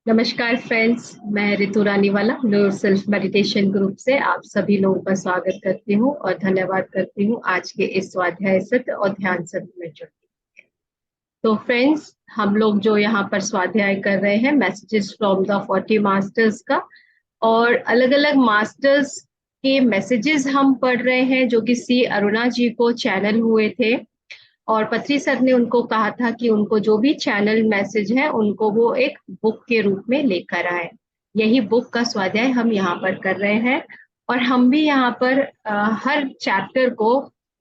नमस्कार फ्रेंड्स, मैं Ritu Raniwala new self meditation group से आप सभी लोगों का स्वागत करती हूँ और धन्यवाद करती हूँ आज के इस स्वाध्याय सत्र और ध्यान सत्र में जुड़ने। तो फ्रेंड्स, हम लोग जो यहाँ पर स्वाध्याय कर रहे हैं मैसेजेस फ्रॉम द 40 मास्टर्स का, और अलग अलग मास्टर्स के मैसेजेस हम पढ़ रहे हैं जो कि सी अरुणा जी को चैनल हुए थे। और पत्री सर ने उनको कहा था कि उनको जो भी चैनल मैसेज है उनको वो एक बुक के रूप में लेकर आए। यही बुक का स्वाध्याय हम यहाँ पर कर रहे हैं। और हम भी यहाँ पर हर चैप्टर को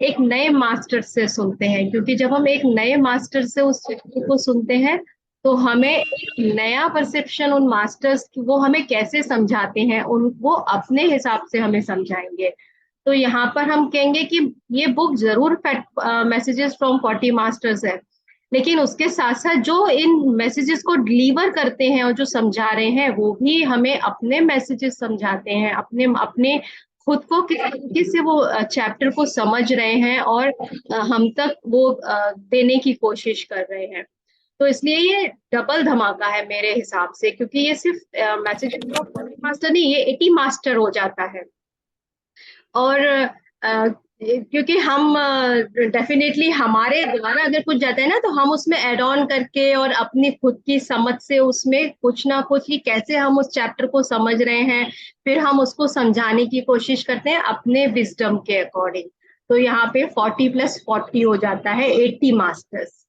एक नए मास्टर से सुनते हैं, क्योंकि जब हम एक नए मास्टर से उस चैप्टर को सुनते हैं तो हमें एक नया परसेप्शन उन मास्टर्स की, वो हमें कैसे समझाते हैं, उन वो अपने हिसाब से हमें समझाएंगे। तो यहाँ पर हम कहेंगे कि ये बुक जरूर मैसेजेस फ्रॉम 40 मास्टर्स है, लेकिन उसके साथ साथ जो इन मैसेजेस को डिलीवर करते हैं और जो समझा रहे हैं वो भी हमें अपने मैसेजेस समझाते हैं, अपने अपने खुद को किस तरीके से वो चैप्टर को समझ रहे हैं और हम तक वो देने की कोशिश कर रहे हैं। तो इसलिए ये डबल धमाका है मेरे हिसाब से, क्योंकि ये सिर्फ मैसेजेस फ्रॉम 40 मास्टर नहीं, ये 80 मास्टर हो जाता है। और क्योंकि हम डेफिनेटली हमारे द्वारा अगर कुछ जाता है ना तो हम उसमें ऐड ऑन करके और अपनी खुद की समझ से उसमें कुछ ना कुछ कि कैसे हम उस चैप्टर को समझ रहे हैं, फिर हम उसको समझाने की कोशिश करते हैं अपने विजडम के अकॉर्डिंग। तो यहाँ पे 40+40 हो जाता है 80 मास्टर्स।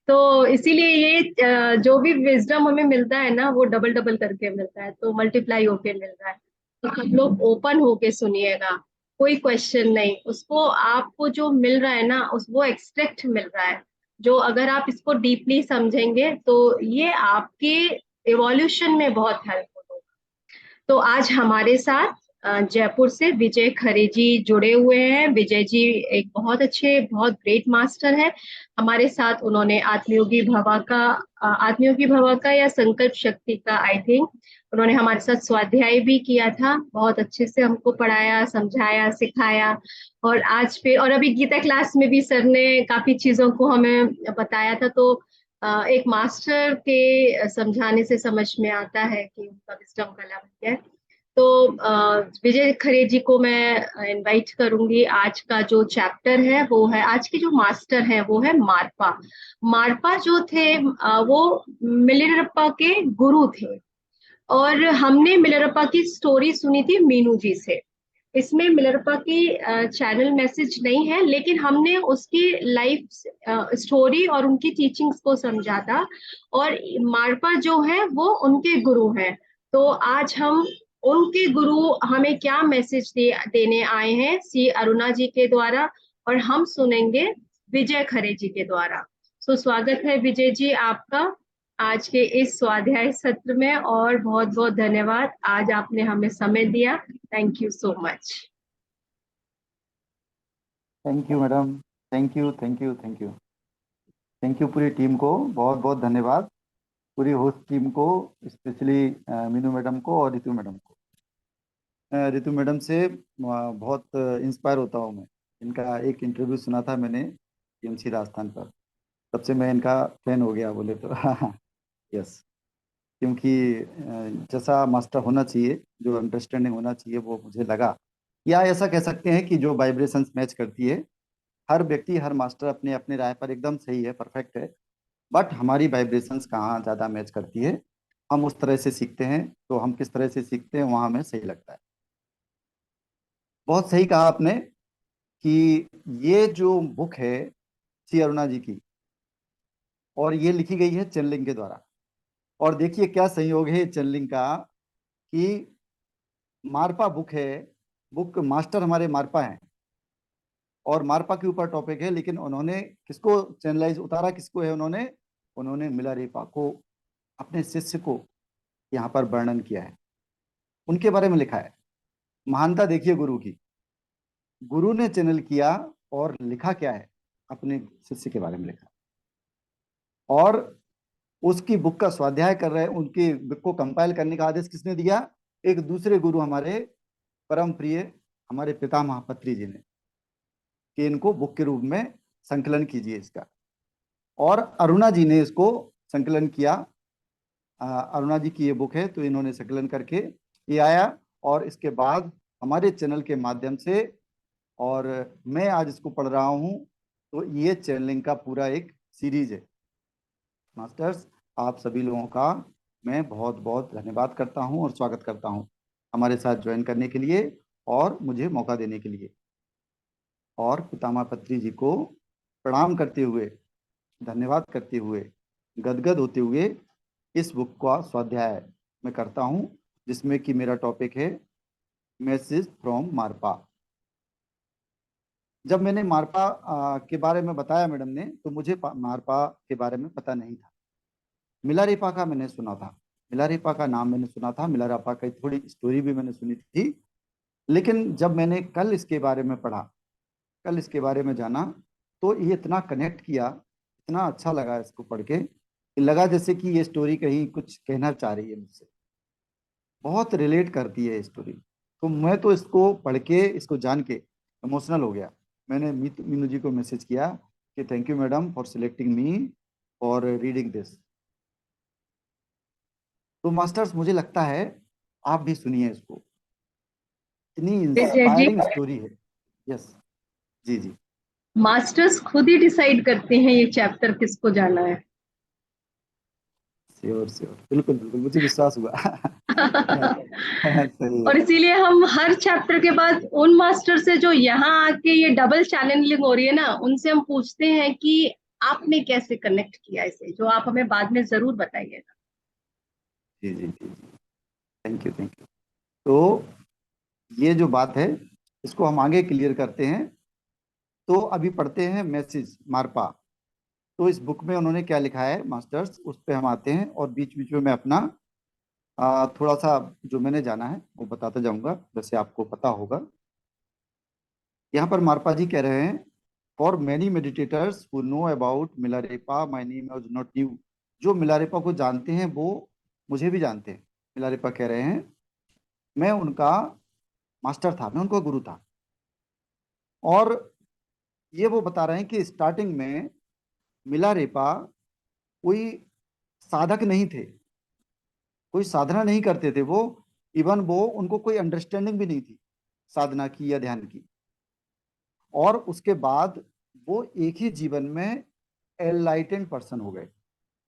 तो इसीलिए ये जो भी विजडम हमें मिलता है ना वो डबल डबल करके मिलता है, तो मल्टीप्लाई होके मिल रहा है। तो सब लोग ओपन होके सुनिएगा, कोई क्वेश्चन नहीं। उसको आपको जो मिल रहा है ना उस वो एक्सट्रैक्ट मिल रहा है, जो अगर आप इसको डीपली समझेंगे तो ये आपके इवोल्यूशन में बहुत हेल्पफुल होगा। तो आज हमारे साथ जयपुर से विजय खरे जी जुड़े हुए हैं। विजय जी एक बहुत अच्छे, बहुत ग्रेट मास्टर है हमारे साथ। उन्होंने आत्मयोगी भवा का या संकल्प शक्ति का, आई थिंक उन्होंने हमारे साथ स्वाध्याय भी किया था। बहुत अच्छे से हमको पढ़ाया, समझाया, सिखाया। और आज पे और अभी गीता क्लास में भी सर ने काफी चीजों को हमें बताया था। तो एक मास्टर के समझाने से समझ में आता है कि उनका विजडम का लेवल क्या है। तो विजय खरे जी को मैं इनवाइट करूंगी। आज का जो चैप्टर है वो है, आज के जो मास्टर हैं वो है मारपा। मारपा जो थे वो मिलिरप्पा के गुरु थे। और हमने मिलिरप्पा की स्टोरी सुनी थी मीनू जी से। इसमें मिलिरप्पा की चैनल मैसेज नहीं है, लेकिन हमने उसकी लाइफ स्टोरी और उनकी टीचिंग्स को समझा था। और मारपा जो है वो उनके गुरु हैं। तो आज हम उनके गुरु हमें क्या मैसेज देने आए हैं सी अरुणा जी के द्वारा, और हम सुनेंगे विजय खरे जी के द्वारा। सो स्वागत है विजय जी आपका आज के इस स्वाध्याय सत्र में, और बहुत बहुत धन्यवाद आज आपने हमें समय दिया। Thank you so much. Thank you madam. Thank you, thank you, thank you. Thank you पूरी टीम को, बहुत बहुत धन्यवाद। पूरी होस्ट टीम को, स्पेशली मीनू मैडम को और रितु मैडम को। रितु मैडम से बहुत इंस्पायर होता हूँ मैं। इनका एक इंटरव्यू सुना था मैंने टीएमसी राजस्थान पर, तब से मैं इनका फैन हो गया बोले तो यस। क्योंकि जैसा मास्टर होना चाहिए, जो अंडरस्टैंडिंग होना चाहिए, वो मुझे लगा। या ऐसा कह सकते हैं कि जो वाइब्रेशंस मैच करती है, हर व्यक्ति हर मास्टर अपने अपने राय पर एकदम सही है, परफेक्ट है। बट हमारी वाइब्रेशंस कहाँ ज़्यादा मैच करती है, हम उस तरह से सीखते हैं। तो हम किस तरह से सीखते हैं वहाँ हमें सही लगता है। बहुत सही कहा आपने कि ये जो बुक है सी अरुणा जी की, और ये लिखी गई है चैनलिंग के द्वारा। और देखिए क्या संयोग है चैनलिंग का, कि मारपा बुक है। बुक मास्टर हमारे मारपा हैं, और मारपा के ऊपर टॉपिक है। लेकिन उन्होंने किसको चैनलाइज उतारा, किसको है, उन्होंने उन्होंने मिलारेपा को, अपने शिष्य को यहाँ पर वर्णन किया है, उनके बारे में लिखा है। महानता देखिए गुरु की, गुरु ने चैनल किया और लिखा क्या है, अपने शिष्य के बारे में लिखा। और उसकी बुक का स्वाध्याय कर रहे हैं, उनकी बुक को कंपाइल करने का आदेश किसने दिया? एक दूसरे गुरु, हमारे परम प्रिय हमारे पितामह पत्री जी ने, कि इनको बुक के रूप में संकलन कीजिए इसका। और अरुणा जी ने इसको संकलन किया अरुणा जी की ये बुक है, तो इन्होंने संकलन करके ये आया, और इसके बाद हमारे चैनल के माध्यम से, और मैं आज इसको पढ़ रहा हूँ, तो ये चैनलिंग का पूरा एक सीरीज है। मास्टर्स, आप सभी लोगों का मैं बहुत बहुत धन्यवाद करता हूँ और स्वागत करता हूँ हमारे साथ ज्वाइन करने के लिए और मुझे मौका देने के लिए। और पितामह पत्री जी को प्रणाम करते हुए, धन्यवाद करते हुए, गदगद होते हुए इस बुक का स्वाध्याय मैं करता हूँ, जिसमें कि मेरा टॉपिक है मैसेज फ्रॉम मारपा। जब मैंने मारपा के बारे में बताया मैडम ने, तो मुझे मारपा के बारे में पता नहीं था। मिलारेपा का मैंने सुना था, मिलारेपा का नाम मैंने सुना था, मिलारेपा की थोड़ी स्टोरी भी मैंने सुनी थी। लेकिन जब मैंने कल इसके बारे में पढ़ा, कल इसके बारे में जाना, तो ये इतना कनेक्ट किया, इतना अच्छा लगा इसको पढ़ के, कि लगा जैसे कि ये स्टोरी कहीं कुछ कहना चाह रही है मुझसे, बहुत रिलेट करती है स्टोरी। तो मैं तो इसको पढ़ के, इसको जान के इमोशनल हो गया। मैंने मीनू जी को मैसेज किया कि thank you madam for selecting me for reading this. तो मास्टर्स, मुझे लगता है आप भी सुनिए इसको, इतनी विजय जी, इंस्पायरिंग स्टोरी है। यस, जी जी। मास्टर्स खुद ही डिसाइड करते हैं ये चैप्टर किसको जाना है। श्योर श्योर, बिल्कुल बिल्कुल, मुझे विश्वास हुआ। सही है। और इसीलिए हम हर चैप्टर के बाद उन मास्टर से जो यहाँ आके ये डबल चैनलिंग हो रही है ना, उनसे हम पूछते हैं कि आपने कैसे कनेक्ट किया इसे, जो आप हमें बाद में जरूर बताइएगा। जी जी जी जी, थैंक यू थैंक यू। तो ये जो बात है, इसको हम आगे क्लियर करते हैं। तो अभी पढ़ते हैं मैसेज मारपा। तो इस बुक में उन्होंने क्या लिखा है मास्टर्स, उस पे हम आते हैं, और बीच बीच में मैं अपना थोड़ा सा जो मैंने जाना है वो बताता जाऊंगा, जैसे आपको पता होगा। यहाँ पर मारपा जी कह रहे हैं, for many meditators who know about Milarepa my name was not new. जो मिलारेपा को जानते हैं वो मुझे भी जानते हैं। मिलारेपा कह रहे हैं, मैं उनका मास्टर था, मैं उनका गुरु था। और ये वो बता रहे हैं कि स्टार्टिंग में मिलारेपा कोई साधक नहीं थे, कोई साधना नहीं करते थे वो। इवन वो, उनको कोई अंडरस्टैंडिंग भी नहीं थी साधना की या ध्यान की। और उसके बाद वो एक ही जीवन में एनलाइटेंड पर्सन हो गए,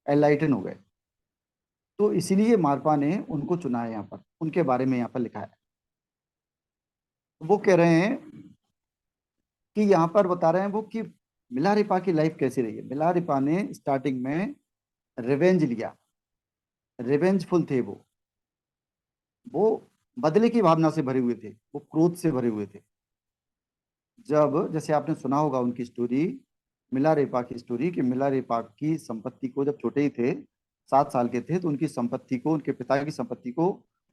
एनलाइटन हो गए। तो इसीलिए मारपा ने उनको चुना है, यहाँ पर उनके बारे में यहाँ पर लिखा है। वो कह रहे हैं कि यहाँ पर बता रहे हैं वो कि मिलारेपा की लाइफ कैसी रही है। मिलारेपा ने स्टार्टिंग में रिवेंज लिया, रिवेंजफुल थे वो बदले की भावना से भरे हुए थे, वो क्रोध से भरे हुए थे। जब, जैसे आपने सुना होगा उनकी स्टोरी, मिलारेपा की स्टोरी, कि मिलारेपा की संपत्ति को, जब छोटे ही थे, 7 साल के थे, तो उनकी संपत्ति को, उनके पिता की संपत्ति को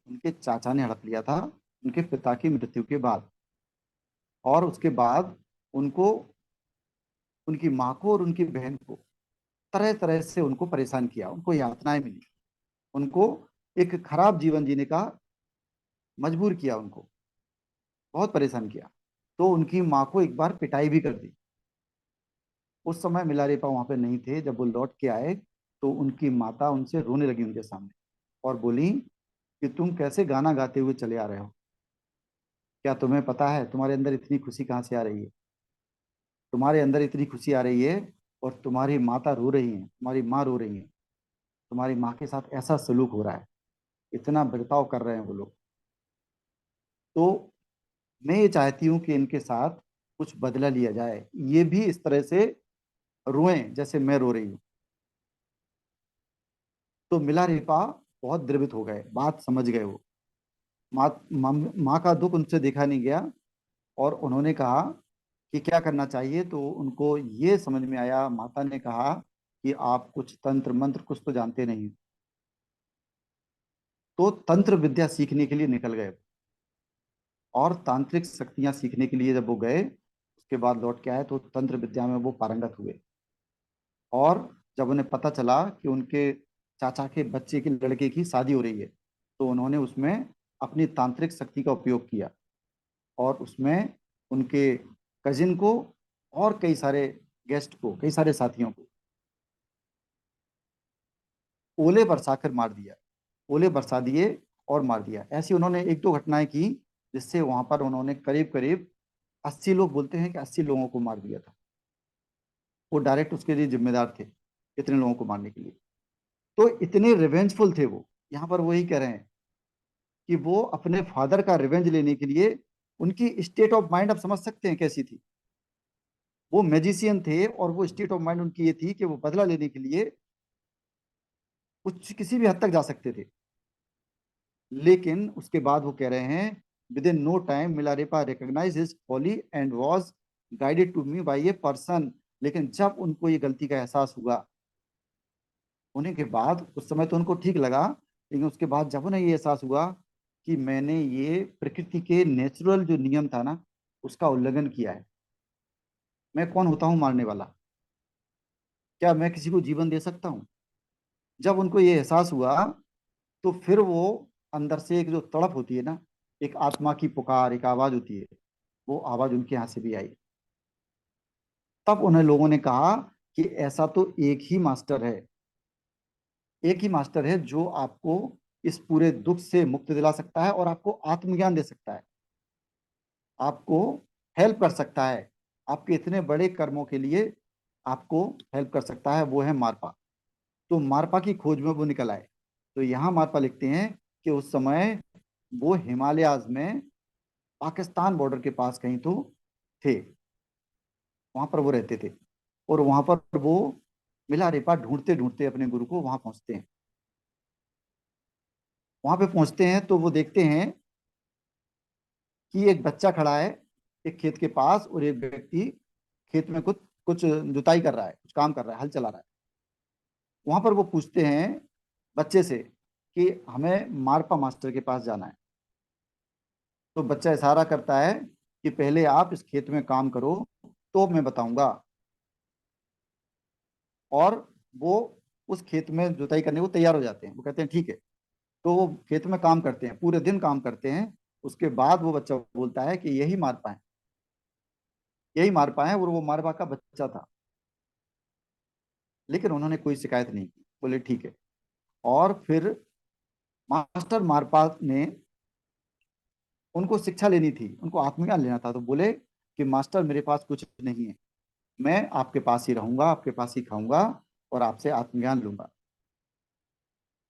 उनके चाचा ने हड़प लिया था, उनके पिता की मृत्यु के बाद। और उसके बाद उनको, उनकी माँ को और उनकी बहन को तरह तरह से उनको परेशान किया, उनको यातनाएं मिली, उनको एक खराब जीवन जीने का मजबूर किया, उनको बहुत परेशान किया। तो उनकी माँ को एक बार पिटाई भी कर दी। उस समय मिलारेपा वहां पे नहीं थे। जब वो लौट के आए, तो उनकी माता उनसे रोने लगी उनके सामने, और बोली कि तुम कैसे गाना गाते हुए चले आ रहे हो, क्या तुम्हें पता है तुम्हारे अंदर इतनी खुशी कहाँ से आ रही है? तुम्हारे अंदर इतनी खुशी आ रही है, और तुम्हारी माता रो रही है, तुम्हारी माँ रो रही है, तुम्हारी माँ के साथ ऐसा सलूक हो रहा है, इतना बर्ताव कर रहे हैं वो लोग। तो मैं ये चाहती हूँ कि इनके साथ कुछ बदला लिया जाए, ये भी इस तरह से रोएं जैसे मैं रो रही हूँ। तो मिलारेपा बहुत द्रवित हो गए, बात समझ गए वो। माँ का दुख उनसे देखा नहीं गया, और उन्होंने कहा कि क्या करना चाहिए। तो उनको ये समझ में आया, माता ने कहा कि आप कुछ तंत्र मंत्र कुछ तो जानते नहीं। तो तंत्र विद्या सीखने के लिए निकल गए, और तांत्रिक शक्तियां सीखने के लिए जब वो गए, उसके बाद लौट के आए, तो तंत्र विद्या में वो पारंगत हुए। और जब उन्हें पता चला कि उनके चाचा के बच्चे की, लड़के की शादी हो रही है, तो उन्होंने उसमें अपनी तांत्रिक शक्ति का उपयोग किया, और उसमें उनके कजिन को और कई सारे गेस्ट को, कई सारे साथियों को ओले बरसा कर मार दिया, ओले बरसा दिए और मार दिया। ऐसी उन्होंने एक दो घटनाएं की जिससे वहां पर उन्होंने करीब करीब 80 लोग, बोलते हैं कि 80 लोगों को मार दिया था। वो डायरेक्ट उसके लिए जिम्मेदार थे इतने लोगों को मारने के लिए। तो इतने रिवेंजफुल थे वो। यहाँ पर वही कह रहे हैं कि वो अपने फादर का रिवेंज लेने के लिए, उनकी स्टेट ऑफ माइंड आप समझ सकते हैं कैसी थी। वो मैजिशियन थे और वो स्टेट ऑफ माइंड उनकी ये थी कि वो बदला लेने के लिए कुछ किसी भी हद तक जा सकते थे। लेकिन उसके बाद वो कह रहे हैं, within no time Milarepa recognise his folly and was guided to me by a person. लेकिन जब उनको ये गलती का एहसास हुआ, होने के बाद उस समय तो उनको ठीक लगा, लेकिन उसके बाद जब उन्हें ये एहसास हुआ कि मैंने ये प्रकृति के नेचुरल जो नियम था ना, उसका उल्लंघन किया है। मैं कौन होता हूँ मारने वाला? क्या मैं किसी को जीवन दे सकता हूँ? जब उनको ये एहसास हुआ, तो फिर वो अंदर से एक जो तड़प होती है ना, एक आत्मा की पुकार, एक आवाज होती है, वो आवाज उनके यहाँ से भी आई। तब उन्हें लोगों ने कहा कि ऐसा तो एक ही मास्टर है, एक ही मास्टर है जो आपको इस पूरे दुख से मुक्ति दिला सकता है और आपको आत्मज्ञान दे सकता है, आपको हेल्प कर सकता है, आपके इतने बड़े कर्मों के लिए आपको हेल्प कर सकता है, वो है मारपा। तो मारपा की खोज में वो निकल आए। तो यहाँ मारपा लिखते हैं कि उस समय वो हिमालयाज में पाकिस्तान बॉर्डर के पास कहीं तो थे, वहां पर वो रहते थे। और वहां पर वो मिलारेपा ढूंढते ढूंढते अपने गुरु को वहां पहुंचते हैं। वहां पे पहुंचते हैं तो वो देखते हैं कि एक बच्चा खड़ा है एक खेत के पास, और एक व्यक्ति खेत में कुछ कुछ जुताई कर रहा है, कुछ काम कर रहा है, हल चला रहा है। वहां पर वो पूछते हैं बच्चे से कि हमें मारपा मास्टर के पास जाना है। तो बच्चा इशारा करता है कि पहले आप इस खेत में काम करो, तो मैं बताऊंगा। और वो उस खेत में जुताई करने को तैयार हो जाते हैं। वो कहते हैं ठीक है। तो वो खेत में काम करते हैं, पूरे दिन काम करते हैं। उसके बाद वो बच्चा बोलता है कि यही मारपा है, यही मारपा है, और वो मारपा का बच्चा था। लेकिन उन्होंने कोई शिकायत नहीं की, बोले ठीक है। और फिर मास्टर मारपा ने, उनको शिक्षा लेनी थी, उनको आत्मज्ञान लेना था, तो बोले कि मास्टर मेरे पास कुछ नहीं है, मैं आपके पास ही रहूंगा, आपके पास ही खाऊंगा और आपसे आत्मज्ञान लूंगा।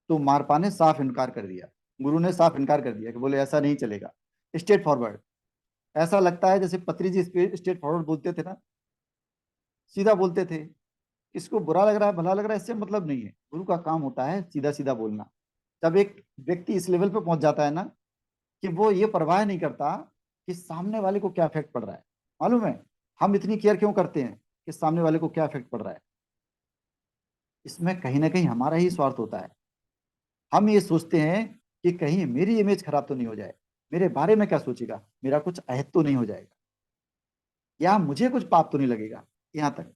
तो मारपा ने साफ इनकार कर दिया, गुरु ने साफ इनकार कर दिया कि बोले ऐसा नहीं चलेगा, स्ट्रेट फॉरवर्ड। ऐसा लगता है जैसे पत्री जी स्ट्रेट फॉरवर्ड बोलते थे ना, सीधा बोलते थे। इसको बुरा लग रहा है भला लग रहा है इससे मतलब नहीं है, गुरु का काम होता है सीधा सीधा बोलना। जब एक व्यक्ति इस लेवल पे पहुंच जाता है ना कि वो ये परवाह नहीं करता कि सामने वाले को क्या इफेक्ट पड़ रहा है। मालूम है हम इतनी केयर क्यों करते हैं कि सामने वाले को क्या इफेक्ट पड़ रहा है? इसमें कहीं ना कहीं हमारा ही स्वार्थ होता है। हम ये सोचते हैं कि कहीं मेरी इमेज खराब तो नहीं हो जाए, मेरे बारे में क्या सोचेगा, मेरा कुछ अहित तो नहीं हो जाएगा, या मुझे कुछ पाप तो नहीं लगेगा, यहाँ तक।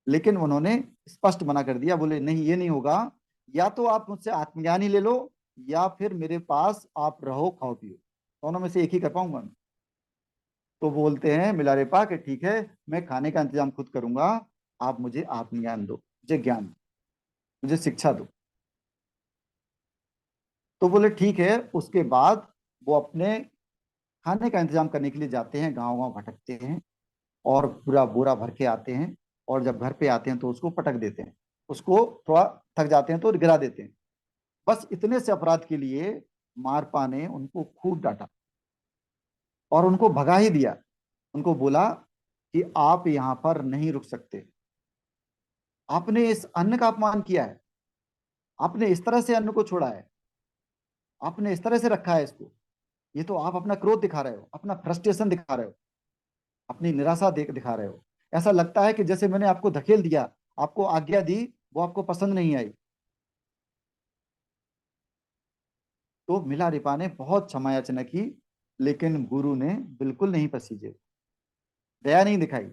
लेकिन उन्होंने स्पष्ट मना कर दिया, बोले नहीं ये नहीं होगा, या तो आप मुझसे आत्मज्ञान ही ले लो, या फिर मेरे पास आप रहो खाओ पियो, दोनों में से एक ही कर पाऊंगा मैं। तो बोलते हैं मिलारेपा कि ठीक है, मैं खाने का इंतजाम खुद करूंगा, आप मुझे आत्मज्ञान दो, मुझे ज्ञान दो, मुझे शिक्षा दो। तो बोले ठीक है। उसके बाद वो अपने खाने का इंतजाम करने के लिए जाते हैं, गांव गांव भटकते हैं और पूरा बोरा भर के आते हैं। और जब घर पे आते हैं तो उसको पटक देते हैं, उसको थोड़ा थक जाते हैं तो गिरा देते हैं। बस इतने से अपराध के लिए मारपा ने उनको खूब डांटा और उनको भगा ही दिया। उनको बोला कि आप यहाँ पर नहीं रुक सकते, आपने इस अन्न का अपमान किया है, आपने इस तरह से अन्न को छोड़ा है, आपने इस तरह से रखा है इसको। ये तो आप अपना क्रोध दिखा रहे हो, अपना फ्रस्ट्रेशन दिखा रहे हो, अपनी निराशा दिखा रहे हो। ऐसा लगता है कि जैसे मैंने आपको धकेल दिया, आपको आज्ञा दी, वो आपको पसंद नहीं आई। तो मिलारिपा ने बहुत क्षमा याचना की, लेकिन गुरु ने बिल्कुल नहीं पसीजे, दया नहीं दिखाई।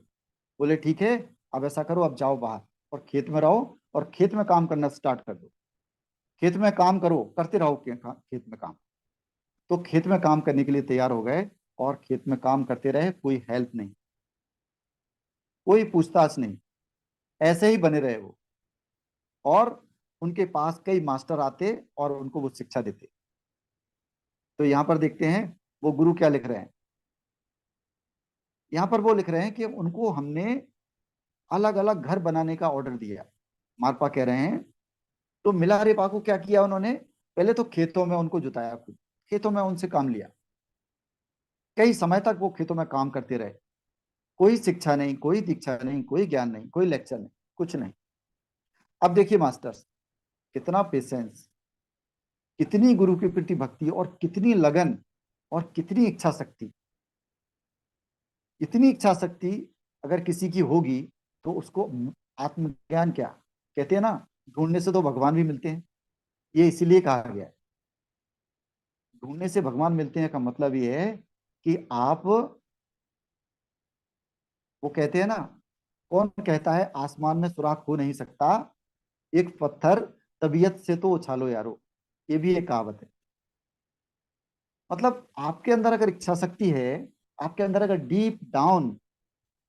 बोले ठीक है, अब ऐसा करो, अब जाओ बाहर और खेत में रहो और खेत में काम करना स्टार्ट कर दो। खेत में काम करो, करते रहो खेत में काम। तो खेत में काम करने के लिए तैयार हो गए और खेत में काम करते रहे। कोई हेल्प नहीं, कोई पूछताछ नहीं, ऐसे ही बने रहे वो। और उनके पास कई मास्टर आते और उनको वो शिक्षा देते। तो यहाँ पर देखते हैं वो गुरु क्या लिख रहे हैं। यहाँ पर वो लिख रहे हैं कि उनको हमने अलग अलग घर बनाने का ऑर्डर दिया। मारपा कह रहे हैं तो मिलारेपा को क्या किया उन्होंने, पहले तो खेतों में उनको जुताया, खुद खेतों में उनसे काम लिया। कई समय तक वो खेतों में काम करते रहे, कोई शिक्षा नहीं, कोई दीक्षा नहीं, कोई ज्ञान नहीं, कोई लेक्चर नहीं, कुछ नहीं। अब देखिए मास्टर्स, कितना पेशेंस, कितनी गुरु के प्रति भक्ति और कितनी लगन और कितनी इच्छा शक्ति। इतनी इच्छा शक्ति अगर किसी की होगी तो उसको आत्मज्ञान क्या कहते हैं ना, ढूंढने से तो भगवान भी मिलते हैं। ये इसीलिए कहा गया है, ढूंढने से भगवान मिलते हैं का मतलब ये है कि आप, वो कहते हैं ना, कौन कहता है आसमान में सुराख हो नहीं सकता, एक पत्थर तबीयत से तो उछालो यारो। ये भी एक कहावत है। मतलब आपके अंदर अगर इच्छा शक्ति है, आपके अंदर अगर डीप डाउन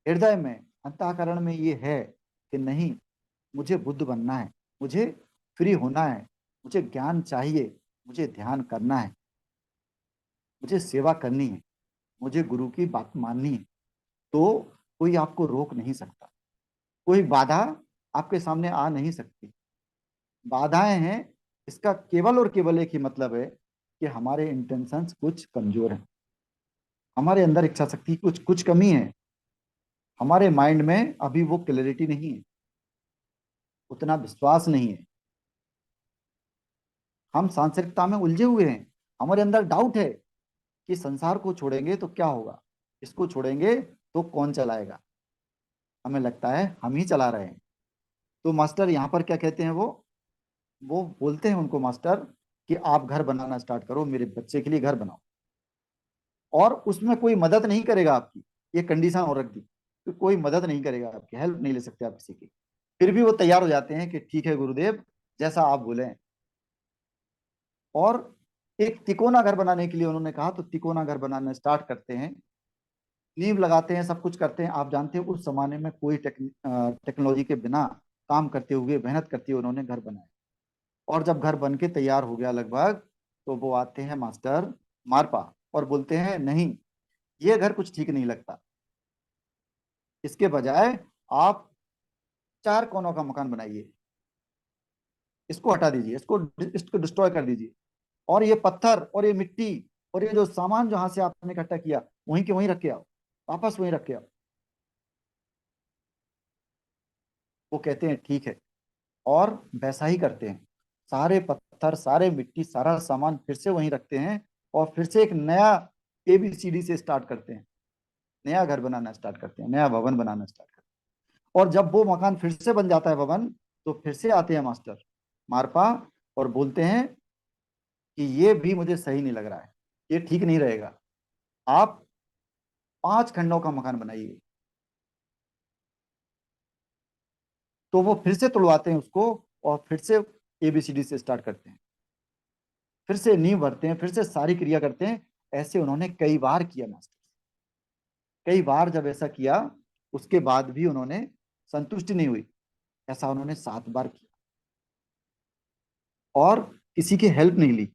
हृदय में, अंतःकरण में ये है कि नहीं, मुझे बुद्ध बनना है, मुझे फ्री होना है, मुझे ज्ञान चाहिए, मुझे ध्यान करना है, मुझे सेवा करनी है, मुझे गुरु की बात माननी है, तो कोई आपको रोक नहीं सकता। कोई बाधा आपके सामने आ नहीं सकती। बाधाएं हैं, इसका केवल और केवल एक ही मतलब है कि हमारे इंटेंशंस कुछ कमजोर हैं, हमारे अंदर इच्छा शक्ति कुछ कुछ कमी है, हमारे माइंड में अभी वो क्लैरिटी नहीं है, उतना विश्वास नहीं है, हम सांसारिकता में उलझे हुए हैं। हमारे अंदर डाउट है कि संसार को छोड़ेंगे तो क्या होगा, इसको छोड़ेंगे तो कौन चलाएगा। हमें लगता है हम ही चला रहे हैं। तो मास्टर यहाँ पर क्या कहते हैं, वो बोलते हैं उनको मास्टर कि आप घर बनाना स्टार्ट करो, मेरे बच्चे के लिए घर बनाओ, और उसमें कोई मदद नहीं करेगा आपकी। ये कंडीशन और रख दी कि कोई मदद नहीं करेगा आपकी, हेल्प नहीं ले सकते आप किसी की। फिर भी वो तैयार हो जाते हैं कि ठीक है गुरुदेव, जैसा आप बोले। और एक तिकोना घर बनाने के लिए उन्होंने कहा, तो तिकोना घर बनाना स्टार्ट करते हैं, नींव लगाते हैं, सब कुछ करते हैं। आप जानते हैं उस जमाने में कोई टेक्नोलॉजी के बिना काम करते हुए, मेहनत करते हुए उन्होंने घर बनाया। और जब घर बन के तैयार हो गया लगभग, तो वो आते हैं मास्टर मारपा और बोलते हैं नहीं, ये घर कुछ ठीक नहीं लगता, इसके बजाय आप चार कोनों का मकान बनाइए, इसको हटा दीजिए, इसको डिस्ट्रॉय कर दीजिए, और ये पत्थर और ये मिट्टी और ये जो सामान जहां से आपने इकट्ठा किया, वहीं के वहीं रख के आओ, वापस वहीं रख के आओ। वो कहते हैं ठीक है, और वैसा ही करते हैं। सारे पत्थर, सारे मिट्टी, सारा सामान फिर से वहीं रखते हैं, और फिर से एक नया ABCD से स्टार्ट करते हैं, नया घर बनाना स्टार्ट करते हैं, नया भवन बनाना स्टार्ट करते हैं। और जब वो मकान फिर से बन जाता है भवन, तो फिर से आते हैं मास्टर मारपा और बोलते हैं कि ये भी मुझे सही नहीं लग रहा है, ये ठीक नहीं रहेगा, आप 5 खंडों का मकान बनाइए। तो वो फिर से तुड़वाते हैं उसको, और फिर से ABCD से स्टार्ट करते हैं, फिर से नींव भरते हैं, फिर से सारी क्रिया करते हैं। ऐसे उन्होंने कई बार किया मास्टर, कई बार जब ऐसा किया, उसके बाद भी उन्होंने संतुष्टि नहीं हुई, ऐसा उन्होंने 7 बार किया और किसी की हेल्प नहीं ली।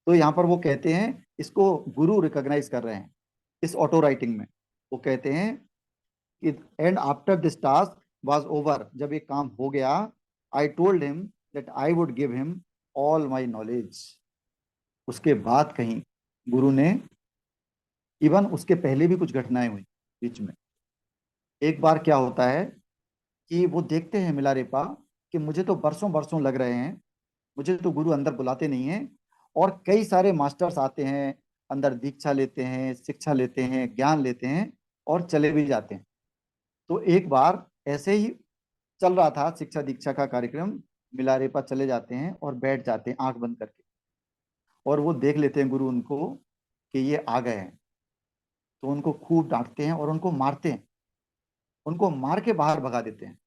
तो यहाँ पर वो कहते हैं, इसको गुरु रिकॉग्नाइज कर रहे हैं इस ऑटो राइटिंग में। वो कहते हैं कि and after this task was over, जब ये काम हो गया, I told him that I would give him all my knowledge. उसके बाद कहीं गुरु ने, इवन उसके पहले भी कुछ घटनाएं हुई बीच में। एक बार क्या होता है कि वो देखते हैं मिलारेपा कि मुझे तो बरसों बरसों लग रहे हैं, मुझे तो गुरु अंदर बुलाते नहीं हैं, और कई सारे मास्टर्स आते हैं, अंदर दीक्षा लेते हैं, शिक्षा लेते हैं, ज्ञान लेते हैं, और चले भी जाते हैं। तो एक बार ऐसे ही चल रहा था शिक्षा दीक्षा का कार्यक्रम, मिलारेपा चले जाते हैं और बैठ जाते हैं आंख बंद करके, और वो देख लेते हैं गुरु उनको कि ये आ गए हैं। तो उनको खूब डांटते हैं और उनको मारते हैं, उनको मार के बाहर भगा देते हैं,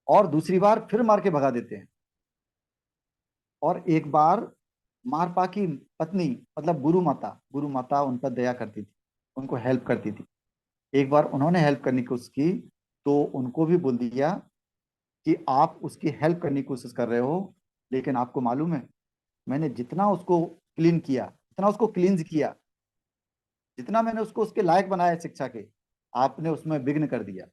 और दूसरी बार फिर मार के भगा देते हैं। और एक बार मारपा की पत्नी, मतलब गुरु माता उन पर दया करती थी, उनको हेल्प करती थी। एक बार उन्होंने हेल्प करने की कोशिश की, तो उनको भी बोल दिया कि आप उसकी हेल्प करने की कोशिश कर रहे हो, लेकिन आपको मालूम है मैंने जितना उसको क्लीन किया, जितना उसको क्लींज किया, जितना मैंने उसको उसके लायक बनाया शिक्षा के, आपने उसमें विघ्न कर दिया।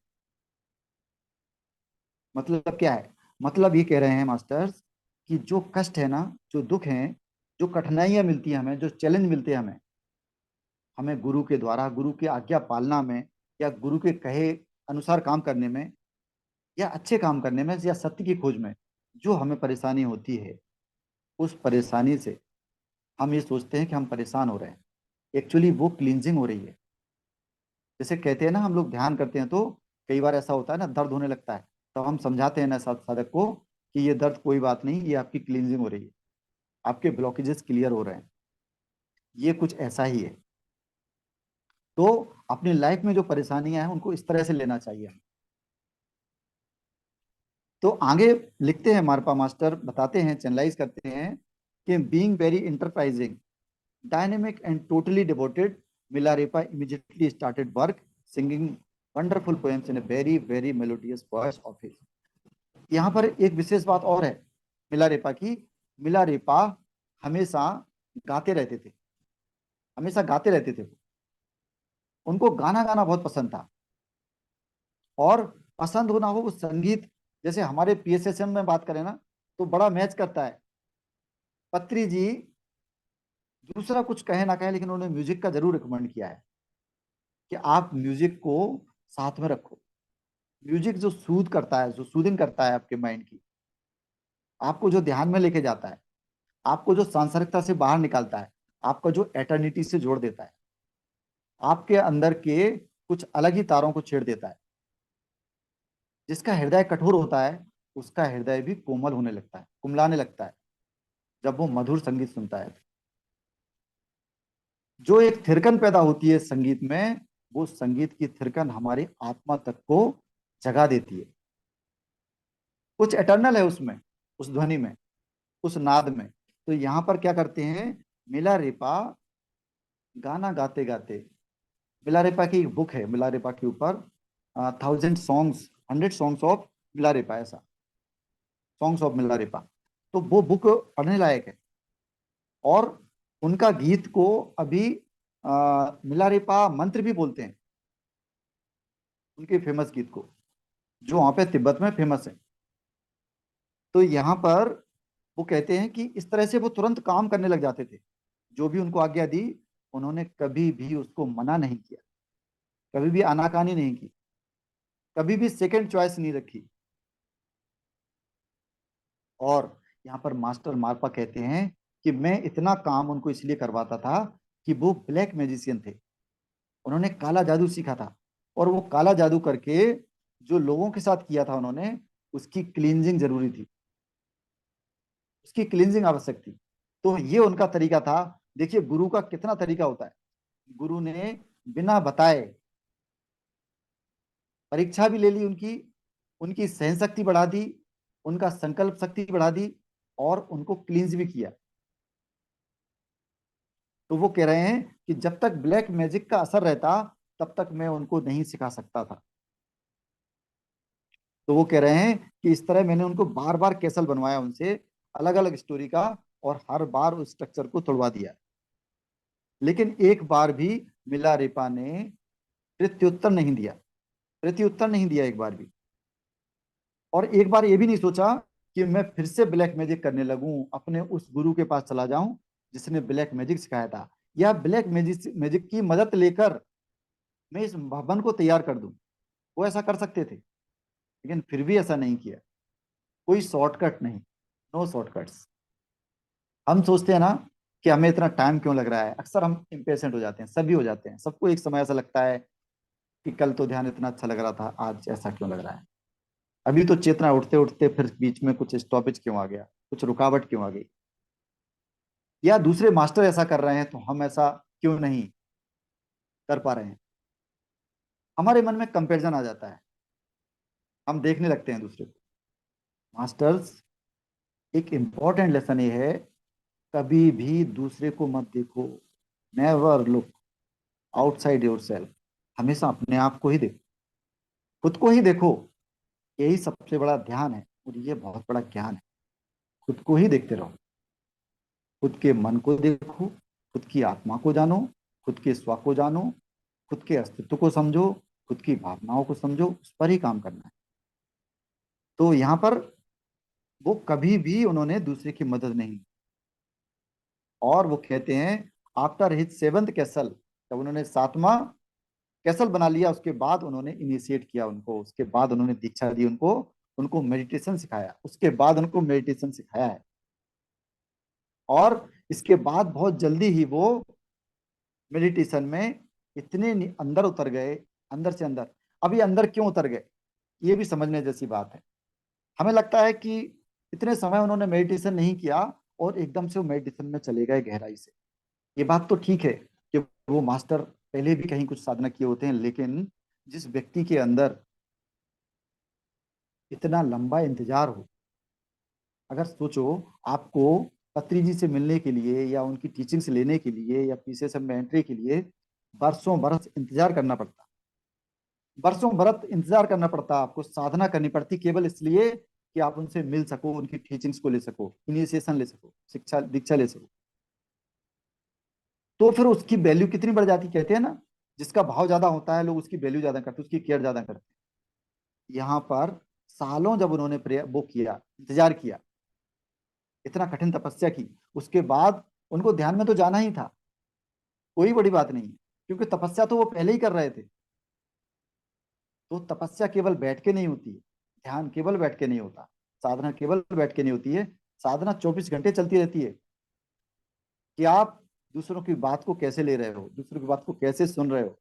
मतलब क्या है? मतलब ये कह रहे हैं मास्टर्स कि जो कष्ट है ना, जो दुख है, जो कठिनाइयां मिलती हैं हमें, जो चैलेंज मिलते हैं हमें, हमें गुरु के द्वारा, गुरु की आज्ञा पालना में, या गुरु के कहे अनुसार काम करने में, या अच्छे काम करने में, या सत्य की खोज में जो हमें परेशानी होती है, उस परेशानी से हम ये सोचते हैं कि हम परेशान हो रहे हैं, एक्चुअली वो क्लींजिंग हो रही है। जैसे कहते हैं ना, हम लोग ध्यान करते हैं तो कई बार ऐसा होता है ना, दर्द होने लगता है, तो हम समझाते हैं ना साधक को कि ये दर्द कोई बात नहीं, ये आपकी क्लींजिंग हो रही है, आपके ब्लॉकेजेस क्लियर हो रहे हैं। ये कुछ ऐसा ही है। तो अपनी लाइफ में जो परेशानियां हैं उनको इस तरह से लेना चाहिए। तो आगे लिखते हैं मारपा मास्टर, बताते हैं, चैनलाइज करते हैं कि being very enterprising, dynamic and totally devoted, Milarepa immediately started work singing wonderful poems in a very very melodious voice of his। यहाँ पर एक विशेष बात और है मिलारेपा की। मिलारेपा हमेशा गाते रहते थे, हमेशा गाते रहते थे। उनको गाना गाना बहुत पसंद था, और पसंद होना हो वो संगीत। जैसे हमारे पीएसएसएम में बात करें ना, तो बड़ा मैच करता है। पत्री जी दूसरा कुछ कहे ना कहे, लेकिन उन्होंने म्यूजिक का जरूर रिकमेंड किया है कि आप म्यूजिक को साथ में रखो। म्यूजिक जो सूद करता है, जो सूदिंग करता है आपके माइंड की, आपको जो ध्यान में लेके जाता है, आपको जो सांसारिकता से बाहर निकालता है, आपका जो एटर्निटी से जोड़ देता है, आपके अंदर के कुछ अलग ही तारों को छेड़ देता है। जिसका हृदय कठोर होता है, उसका हृदय भी कोमल होने लगता है, कुमलाने लगता है जब वो मधुर संगीत सुनता है। जो एक थिरकन पैदा होती है संगीत में, वो संगीत की थिरकन हमारी आत्मा तक को जगा देती है। कुछ एटर्नल है उसमें, उस ध्वनि में, उस नाद में। तो यहाँ पर क्या करते हैं, मिलारेपा गाना गाते गाते, मिलारेपा की एक बुक है, मिलारेपा के ऊपर 1000 सॉन्ग्स, 100 सॉन्ग्स ऑफ मिलारेपा, ऐसा सॉन्ग्स ऑफ मिलारेपा। तो वो बुक पढ़ने लायक है। और उनका गीत को अभी मिलारेपा मंत्र भी बोलते हैं, उनके फेमस गीत को, जो वहां पे तिब्बत में फेमस है। तो यहाँ पर वो कहते हैं कि इस तरह से वो तुरंत काम करने लग जाते थे। जो भी उनको आज्ञा दी, उन्होंने कभी भी उसको मना नहीं किया, कभी भी आनाकानी नहीं की, कभी भी सेकंड चॉइस नहीं रखी। और यहाँ पर मास्टर मार्पा कहते हैं कि मैं इतना काम उनको इसलिए करवाता था कि वो ब्लैक मैजिशियन थे, उन्होंने काला जादू सीखा था, और वो काला जादू करके जो लोगों के साथ किया था उन्होंने, उसकी क्लींजिंग जरूरी थी, उसकी क्लींजिंग आवश्यक थी। तो ये उनका तरीका था। देखिए गुरु का कितना तरीका होता है। गुरु ने बिना बताए परीक्षा भी ले ली उनकी, उनकी सहन शक्ति बढ़ा दी, उनका संकल्प शक्ति बढ़ा दी, और उनको क्लींज भी किया। तो वो कह रहे हैं कि जब तक ब्लैक मैजिक का असर रहता, तब तक मैं उनको नहीं सिखा सकता था। तो वो कह रहे हैं कि इस तरह मैंने उनको बार बार कैसल बनवाया उनसे, अलग अलग स्टोरी का, और हर बार उस स्ट्रक्चर को तोड़वा दिया। लेकिन एक बार भी मिलारेपा ने प्रत्युत्तर नहीं दिया, प्रत्युत्तर नहीं दिया एक बार भी। और एक बार ये भी नहीं सोचा कि मैं फिर से ब्लैक मैजिक करने लगूं, अपने उस गुरु के पास चला जाऊं जिसने ब्लैक मैजिक सिखाया था, या ब्लैक मैजिक मैजिक की मदद लेकर मैं इस भवन को तैयार कर दूं। वो ऐसा कर सकते थे, लेकिन फिर भी ऐसा नहीं किया। कोई शॉर्टकट नहीं, नो शॉर्टकट्स। हम सोचते हैं ना कि हमें इतना टाइम क्यों लग रहा है, अक्सर हम इम्पेशेंट हो जाते हैं, सभी हो जाते हैं, सबको एक समय ऐसा लगता है कि कल तो ध्यान इतना अच्छा लग रहा था, आज ऐसा क्यों लग रहा है। अभी तो चेतना उठते उठते फिर बीच में कुछ स्टॉपेज क्यों आ गया, कुछ रुकावट क्यों आ गई, या दूसरे मास्टर ऐसा कर रहे हैं तो हम ऐसा क्यों नहीं कर पा रहे हैं। हमारे मन में कंपैरिजन आ जाता है, हम देखने लगते हैं दूसरे को। मास्टर्स, एक इंपॉर्टेंट लेसन ये है, कभी भी दूसरे को मत देखो। Never look outside your self. हमेशा अपने आप को ही देखो, खुद को ही देखो। यही सबसे बड़ा ध्यान है और ये बहुत बड़ा ज्ञान है। खुद को ही देखते रहो, खुद के मन को देखो, खुद की आत्मा को जानो, खुद के स्व को जानो, खुद के अस्तित्व को समझो, खुद की भावनाओं को समझो, उस पर ही काम करना है। तो यहाँ पर वो कभी भी उन्होंने दूसरे की मदद नहीं। और वो कहते हैं आफ्टर हिज सेवंथ कैसल, जब उन्होंने सातवां कैसल बना लिया उसके बाद उन्होंने इनिशिएट किया उनको, उसके बाद उन्होंने दीक्षा दी उनको, उनको मेडिटेशन सिखाया, उसके बाद उनको मेडिटेशन सिखाया है। और इसके बाद बहुत जल्दी ही वो मेडिटेशन में इतने अंदर उतर गए, अंदर से अंदर। अभी अंदर क्यों उतर गए, ये भी समझने जैसी बात है। हमें लगता है कि इतने समय उन्होंने मेडिटेशन नहीं किया और एकदम से वो मेडिटेशन में चले गए गहराई से। ये बात तो ठीक है कि वो मास्टर पहले भी कहीं कुछ साधना किए होते हैं, लेकिन जिस व्यक्ति के अंदर इतना लंबा इंतजार हो, अगर सोचो आपको पत्री जी से मिलने के लिए या उनकी टीचिंग्स लेने के लिए या पीसीएसएम में एंट्री के लिए बरसों बरस इंतजार करना पड़ता, बरसों बरस इंतजार करना पड़ता, आपको साधना करनी पड़ती केवल इसलिए कि आप उनसे मिल सको, उनकी टीचिंग्स को ले सको, इनिशिएशन ले सको, शिक्षा दीक्षा ले सको। तो फिर उसकी वैल्यू कितनी बढ़ जाती, कहते हैं ना जिसका भाव ज्यादा होता है लोग उसकी वैल्यू ज्यादा करते, उसकी केयर ज्यादा करते हैं। यहाँ पर सालों जब उन्होंने वो किया, इंतजार किया, इतना कठिन तपस्या की, उसके बाद उनको ध्यान में तो जाना ही था, कोई बड़ी बात नहीं है, क्योंकि तपस्या तो वो पहले ही कर रहे थे। तो तपस्या केवल बैठ के नहीं होती है, ध्यान केवल बैठ के नहीं होता, साधना केवल बैठ के नहीं होती है, साधना 24 घंटे चलती रहती है कि आप दूसरों की बात को कैसे ले रहे हो, दूसरों की बात को कैसे सुन रहे हो,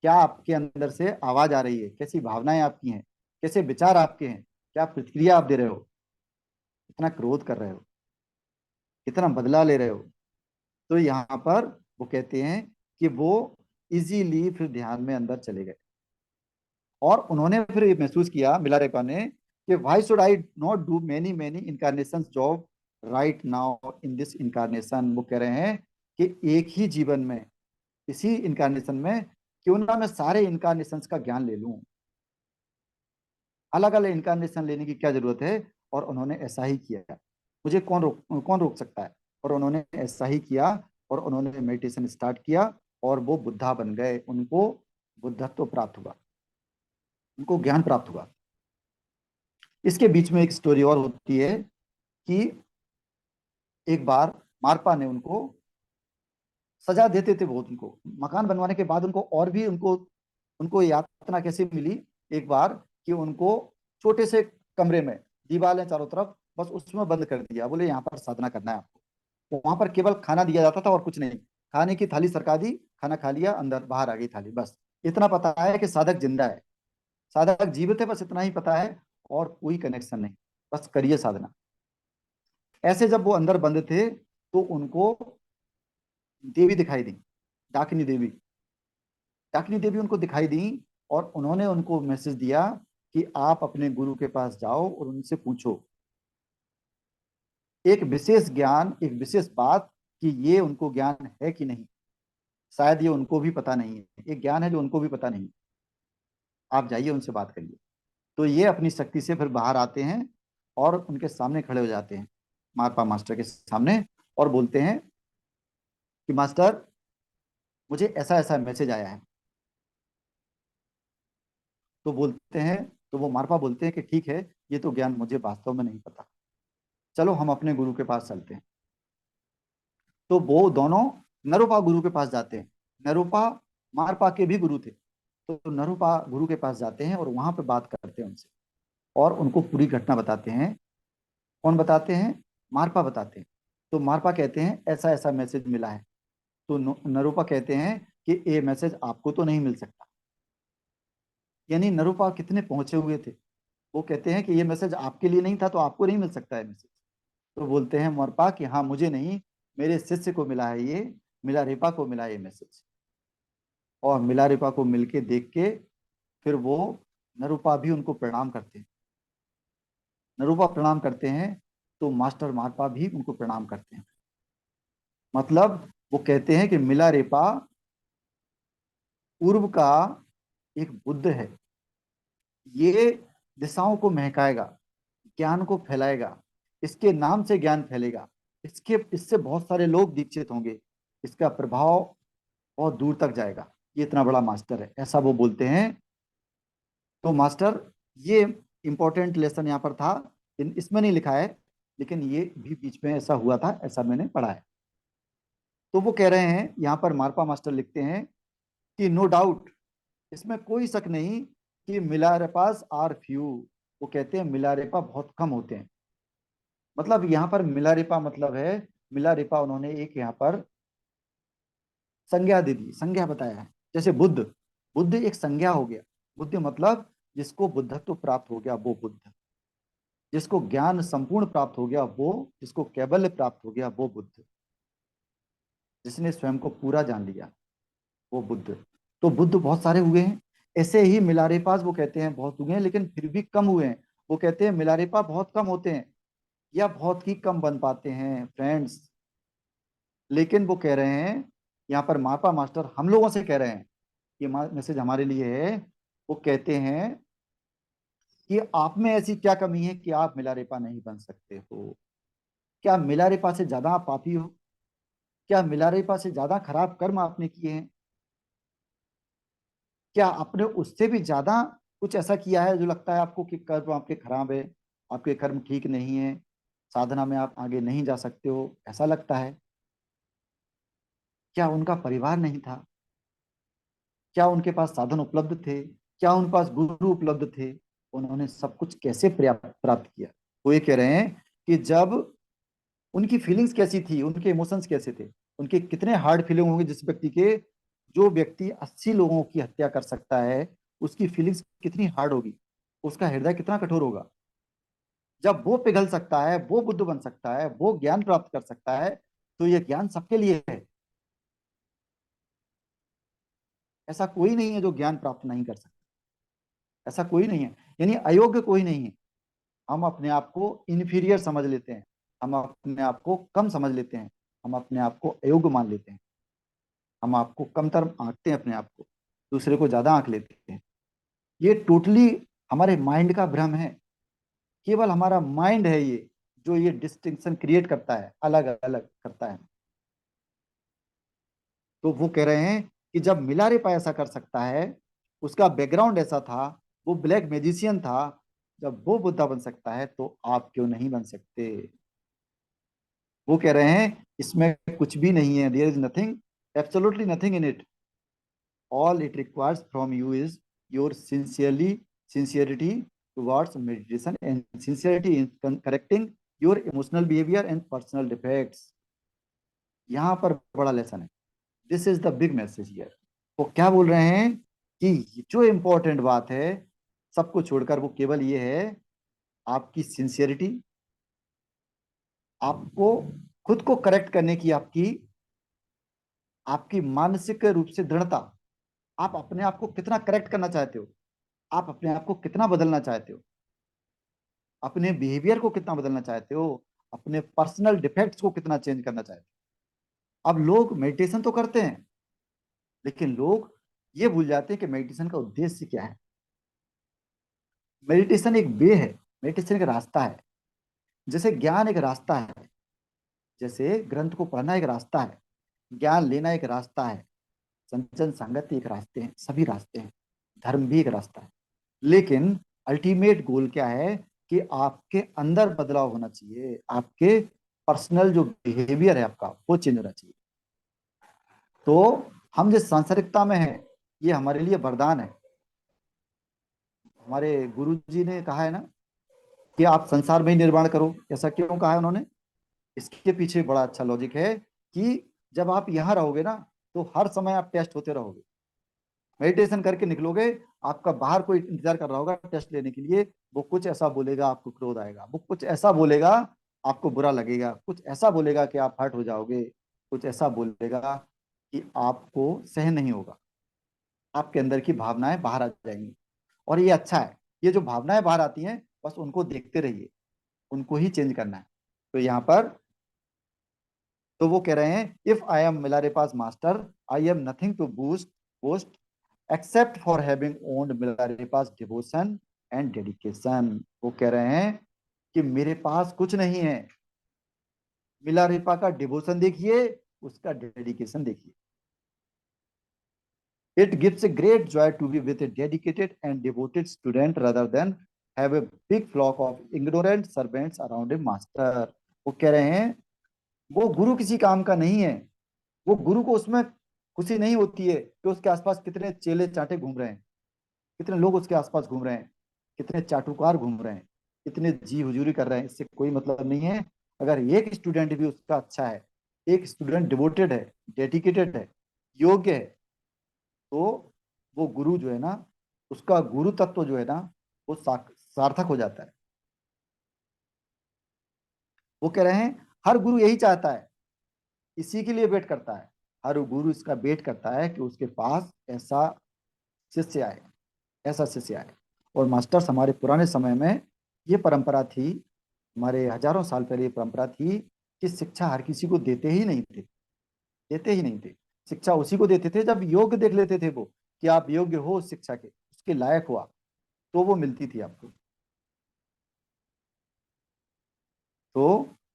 क्या आपके अंदर से आवाज आ रही है, कैसी भावनाएं आपकी हैं, कैसे विचार आपके हैं, क्या प्रतिक्रिया आप दे रहे हो, कितना क्रोध कर रहे हो, कितना बदला ले रहे हो। तो यहाँ पर वो कहते हैं कि वो इजीली फिर ध्यान में अंदर चले गए। और उन्होंने फिर ये महसूस किया मिलारेपा ने कि why should I not do many many incarnation job right now in this incarnation. वो कह रहे हैं कि एक ही जीवन में, इसी इनकारनेशन में क्यों ना मैं सारे इनकारनेशन का ज्ञान ले लूं, अलग अलग इनकारनेशन लेने की क्या जरूरत है। और उन्होंने ऐसा ही किया, मुझे कौन रोक सकता है। और उन्होंने ऐसा ही किया और उन्होंने मेडिटेशन स्टार्ट किया और वो बुद्धा बन गए, उनको बुद्धत्व प्राप्त हुआ, उनको ज्ञान प्राप्त हुआ। इसके बीच में एक स्टोरी और होती है कि एक बार मारपा ने उनको सजा देते थे बहुत, उनको मकान बनवाने के बाद उनको और भी उनको उनको यातना कैसे मिली एक बार कि उनको छोटे से कमरे में, दीवारें चारों तरफ, बस उसमें बंद कर दिया, बोले यहाँ पर साधना करना है आपको। तो वहां पर केवल खाना दिया जाता था और कुछ नहीं, खाने की थाली सरका दी, खाना खा लिया, अंदर बाहर आ गई थाली, बस इतना पता है कि साधक जिंदा है, साधक जीवित है, बस इतना ही पता है, और कोई कनेक्शन नहीं, बस करिए साधना। ऐसे जब वो अंदर बंद थे तो उनको देवी दिखाई दी, डाकिनी देवी, डाकिनी देवी उनको दिखाई दी। और उन्होंने उनको मैसेज दिया कि आप अपने गुरु के पास जाओ और उनसे पूछो एक विशेष ज्ञान, एक विशेष बात, कि ये उनको ज्ञान है कि नहीं, शायद ये उनको भी पता नहीं है, एक ज्ञान है जो उनको भी पता नहीं, आप जाइए उनसे बात करिए। तो ये अपनी शक्ति से फिर बाहर आते हैं और उनके सामने खड़े हो जाते हैं, मारपा मास्टर के सामने, और बोलते हैं कि मास्टर मुझे ऐसा ऐसा मैसेज आया है। तो बोलते हैं, तो वो मारपा बोलते हैं कि ठीक है, ये तो ज्ञान मुझे वास्तव में नहीं पता, चलो हम अपने गुरु के पास चलते हैं। तो वो दोनों नरूपा गुरु के पास जाते हैं, नरूपा मारपा के भी गुरु थे। तो नरूपा गुरु के पास जाते हैं और वहां पे बात करते हैं उनसे और उनको पूरी घटना बताते हैं। कौन बताते हैं, मारपा बताते हैं। तो मारपा कहते हैं ऐसा ऐसा मैसेज मिला है। तो नरूपा कहते हैं कि ये मैसेज आपको तो नहीं मिल सकता। यानी नरूपा कितने पहुंचे हुए थे, वो कहते हैं कि ये मैसेज आपके लिए नहीं था तो आपको नहीं मिल सकता है मैसेज। तो बोलते हैं मारपा कि हाँ मुझे नहीं, मेरे शिष्य को मिला है ये, मिलारेपा को मिला है ये मैसेज। और मिलारेपा को मिलके देख के फिर वो नरूपा भी उनको प्रणाम करते हैं, नरूपा प्रणाम करते हैं, तो मास्टर मारपा भी उनको प्रणाम करते हैं। मतलब वो कहते हैं कि मिलारेपा पूर्व का एक बुद्ध है, ये दिशाओं को महकाएगा, ज्ञान को फैलाएगा, इसके नाम से ज्ञान फैलेगा, इससे बहुत सारे लोग दीक्षित होंगे, इसका प्रभाव बहुत दूर तक जाएगा, ये इतना बड़ा मास्टर है, ऐसा वो बोलते हैं। तो मास्टर, ये इंपॉर्टेंट लेसन यहाँ पर था, इसमें नहीं लिखा है, लेकिन ये भी बीच में ऐसा हुआ था, ऐसा मैंने पढ़ा है। तो वो कह रहे हैं यहाँ पर, मारपा मास्टर लिखते हैं कि नो डाउट, इसमें कोई शक नहीं कि मिलारेपास आर फ्यू, वो कहते हैं मिलारेपा बहुत कम होते हैं। मतलब यहाँ पर मिलारेपा मतलब है, मिलारेपा उन्होंने एक यहाँ पर संज्ञा दे दी, संज्ञा बताया है। जैसे बुद्ध, बुद्ध एक संज्ञा हो गया। बुद्ध मतलब जिसको बुद्धत्व प्राप्त हो गया वो बुद्ध, जिसको ज्ञान संपूर्ण प्राप्त हो गया वो, जिसको कैबल्य प्राप्त हो गया वो बुद्ध, जिसने स्वयं को पूरा जान लिया वो बुद्ध। तो बुद्ध बहुत सारे हुए हैं। ऐसे ही मिलारेपास वो कहते हैं बहुत हुए हैं, लेकिन फिर भी कम हुए हैं। वो कहते हैं मिलारेपा बहुत कम होते हैं, या बहुत ही कम बन पाते हैं फ्रेंड्स। लेकिन वो कह रहे हैं यहाँ पर, मापा मास्टर हम लोगों से कह रहे हैं, ये मैसेज हमारे लिए है। वो कहते हैं कि आप में ऐसी क्या कमी है कि आप मिलारेपा नहीं बन सकते हो? क्या मिलारेपा से ज्यादा आप पापी हो? क्या मिलारेपा से ज्यादा खराब कर्म आपने किए हैं? क्या आपने उससे भी ज्यादा कुछ ऐसा किया है जो लगता है आपको कि कर्म आपके खराब है, आपके कर्म ठीक नहीं है, साधना में आप आगे नहीं जा सकते हो, ऐसा लगता है? क्या उनका परिवार नहीं था? क्या उनके पास साधन उपलब्ध थे? क्या उनके पास गुरु उपलब्ध थे? उन्होंने सब कुछ कैसे प्राप्त किया? वो ये कह रहे हैं कि जब उनकी फीलिंग्स कैसी थी, उनके इमोशंस कैसे थे, उनके कितने हार्ड फीलिंग होंगे जिस व्यक्ति के, जो व्यक्ति 80 लोगों की हत्या कर सकता है, उसकी फीलिंग्स कितनी हार्ड होगी, उसका हृदय कितना कठोर होगा। जब वो पिघल सकता है, वो बुद्ध बन सकता है, वो ज्ञान प्राप्त कर सकता है, तो ये ज्ञान सबके लिए है। ऐसा कोई नहीं है जो ज्ञान प्राप्त नहीं कर सकता, ऐसा कोई नहीं है, यानी अयोग्य कोई नहीं है। हम अपने आप को इन्फीरियर समझ लेते हैं, हम अपने आप को कम समझ लेते हैं, हम अपने आप को अयोग्य मान लेते हैं, हम आपको कमतर आंकते हैं, अपने आप को दूसरे को ज्यादा आंक लेते हैं। ये टोटली हमारे माइंड का भ्रम है। केवल हमारा माइंड है ये जो ये डिस्टिंक्शन क्रिएट करता है, अलग अलग करता है। तो वो कह रहे हैं कि जब मिलारेपा ऐसा कर सकता है, उसका बैकग्राउंड ऐसा था, वो ब्लैक मैजिशियन था, जब वो बुद्धा बन सकता है तो आप क्यों नहीं बन सकते? वो कह रहे हैं इसमें कुछ भी नहीं है, there is nothing, absolutely nothing in it, all it requires from you is your sincerity towards meditation and sincerity in correcting your emotional behavior and personal defects. यहाँ पर बड़ा लेसन है, this is the big message here. वो क्या बोल रहे हैं कि जो इम्पोर्टेंट बात है सबको छोड़कर वो केवल ये है, आपकी सिंसियरिटी, आपको खुद को करेक्ट करने की आपकी आपकी मानसिक रूप से दृढ़ता, आप अपने आप को कितना करेक्ट करना चाहते हो, आप अपने आप को कितना बदलना चाहते हो, अपने बिहेवियर को कितना बदलना चाहते हो, अपने पर्सनल डिफेक्ट्स को कितना चेंज करना चाहते हो। अब लोग मेडिटेशन तो करते हैं, लेकिन लोग ये भूल जाते हैं कि मेडिटेशन का उद्देश्य क्या है। मेडिटेशन एक वे है, मेडिटेशन एक रास्ता है। जैसे ज्ञान एक रास्ता है, जैसे ग्रंथ को पढ़ना एक रास्ता है, ज्ञान लेना एक रास्ता है, संचन संगति एक रास्ते हैं, सभी रास्ते हैं, धर्म भी एक रास्ता है। लेकिन अल्टीमेट गोल क्या है कि आपके अंदर बदलाव होना चाहिए, आपके पर्सनल जो बिहेवियर है आपका वो चेंज होना चाहिए। तो हम जिस सांसारिकता में हैं, ये हमारे लिए वरदान है। हमारे गुरु जी ने कहा है ना कि आप संसार में ही निर्माण करो, ऐसा क्यों कहा है उन्होंने? इसके पीछे बड़ा अच्छा लॉजिक है कि जब आप यहाँ रहोगे ना, तो हर समय आप टेस्ट होते रहोगे। मेडिटेशन करके निकलोगे, आपका बाहर कोई इंतजार कर रहा होगा टेस्ट लेने के लिए, वो कुछ ऐसा बोलेगा आपको क्रोध आएगा, वो कुछ ऐसा बोलेगा आपको बुरा लगेगा, कुछ ऐसा बोलेगा कि आप हर्ट हो जाओगे, कुछ ऐसा बोलेगा कि आपको सहन नहीं होगा, आपके अंदर की भावनाएं बाहर आ जाएंगी। और ये अच्छा है, ये जो भावनाएं बाहर आती हैं बस उनको देखते रहिए, उनको ही चेंज करना है। तो यहाँ पर तो वो कह रहे हैं, if I am Milarepa's master, I am nothing to boost boast except for having owned Milarepa's devotion and dedication. वो कह रहे हैं कि मेरे पास कुछ नहीं है, मिलारेपा का डिवोशन देखिए, उसका डेडिकेशन देखिए। It gives a great joy to be with a dedicated and devoted student rather than have a big flock of ignorant servants around a master। वो कह रहे हैं वो गुरु किसी काम का नहीं है। वो गुरु को उसमें खुशी नहीं होती है कि उसके आसपास कितने चेले चाटे घूम रहे हैं, कितने लोग उसके आसपास घूम रहे हैं, कितने चाटुकार घूम रहे हैं, कितने जी हुजूरी कर रहे हैं। इससे कोई मतलब नहीं है। अगर एक स्टूडेंट भी उसका अच्छा है, एक स्टूडेंट डिवोटेड है, डेडिकेटेड है, योग्य है, तो वो गुरु जो है ना, उसका गुरु तत्व जो है ना, वो सार्थक हो जाता है। वो कह रहे हैं हर गुरु यही चाहता है, इसी के लिए वेट करता है। हर गुरु इसका वेट करता है कि उसके पास ऐसा शिष्य आए, ऐसा शिष्य आए। और मास्टर्स हमारे पुराने समय में ये परंपरा थी, हमारे हजारों साल पहले ये परंपरा थी कि शिक्षा हर किसी को देते ही नहीं थे, देते ही नहीं थे। शिक्षा उसी को देते थे जब योग्य देख लेते थे वो, कि आप योग्य हो उस शिक्षा के, उसके लायक हुआ, तो वो मिलती थी आपको। तो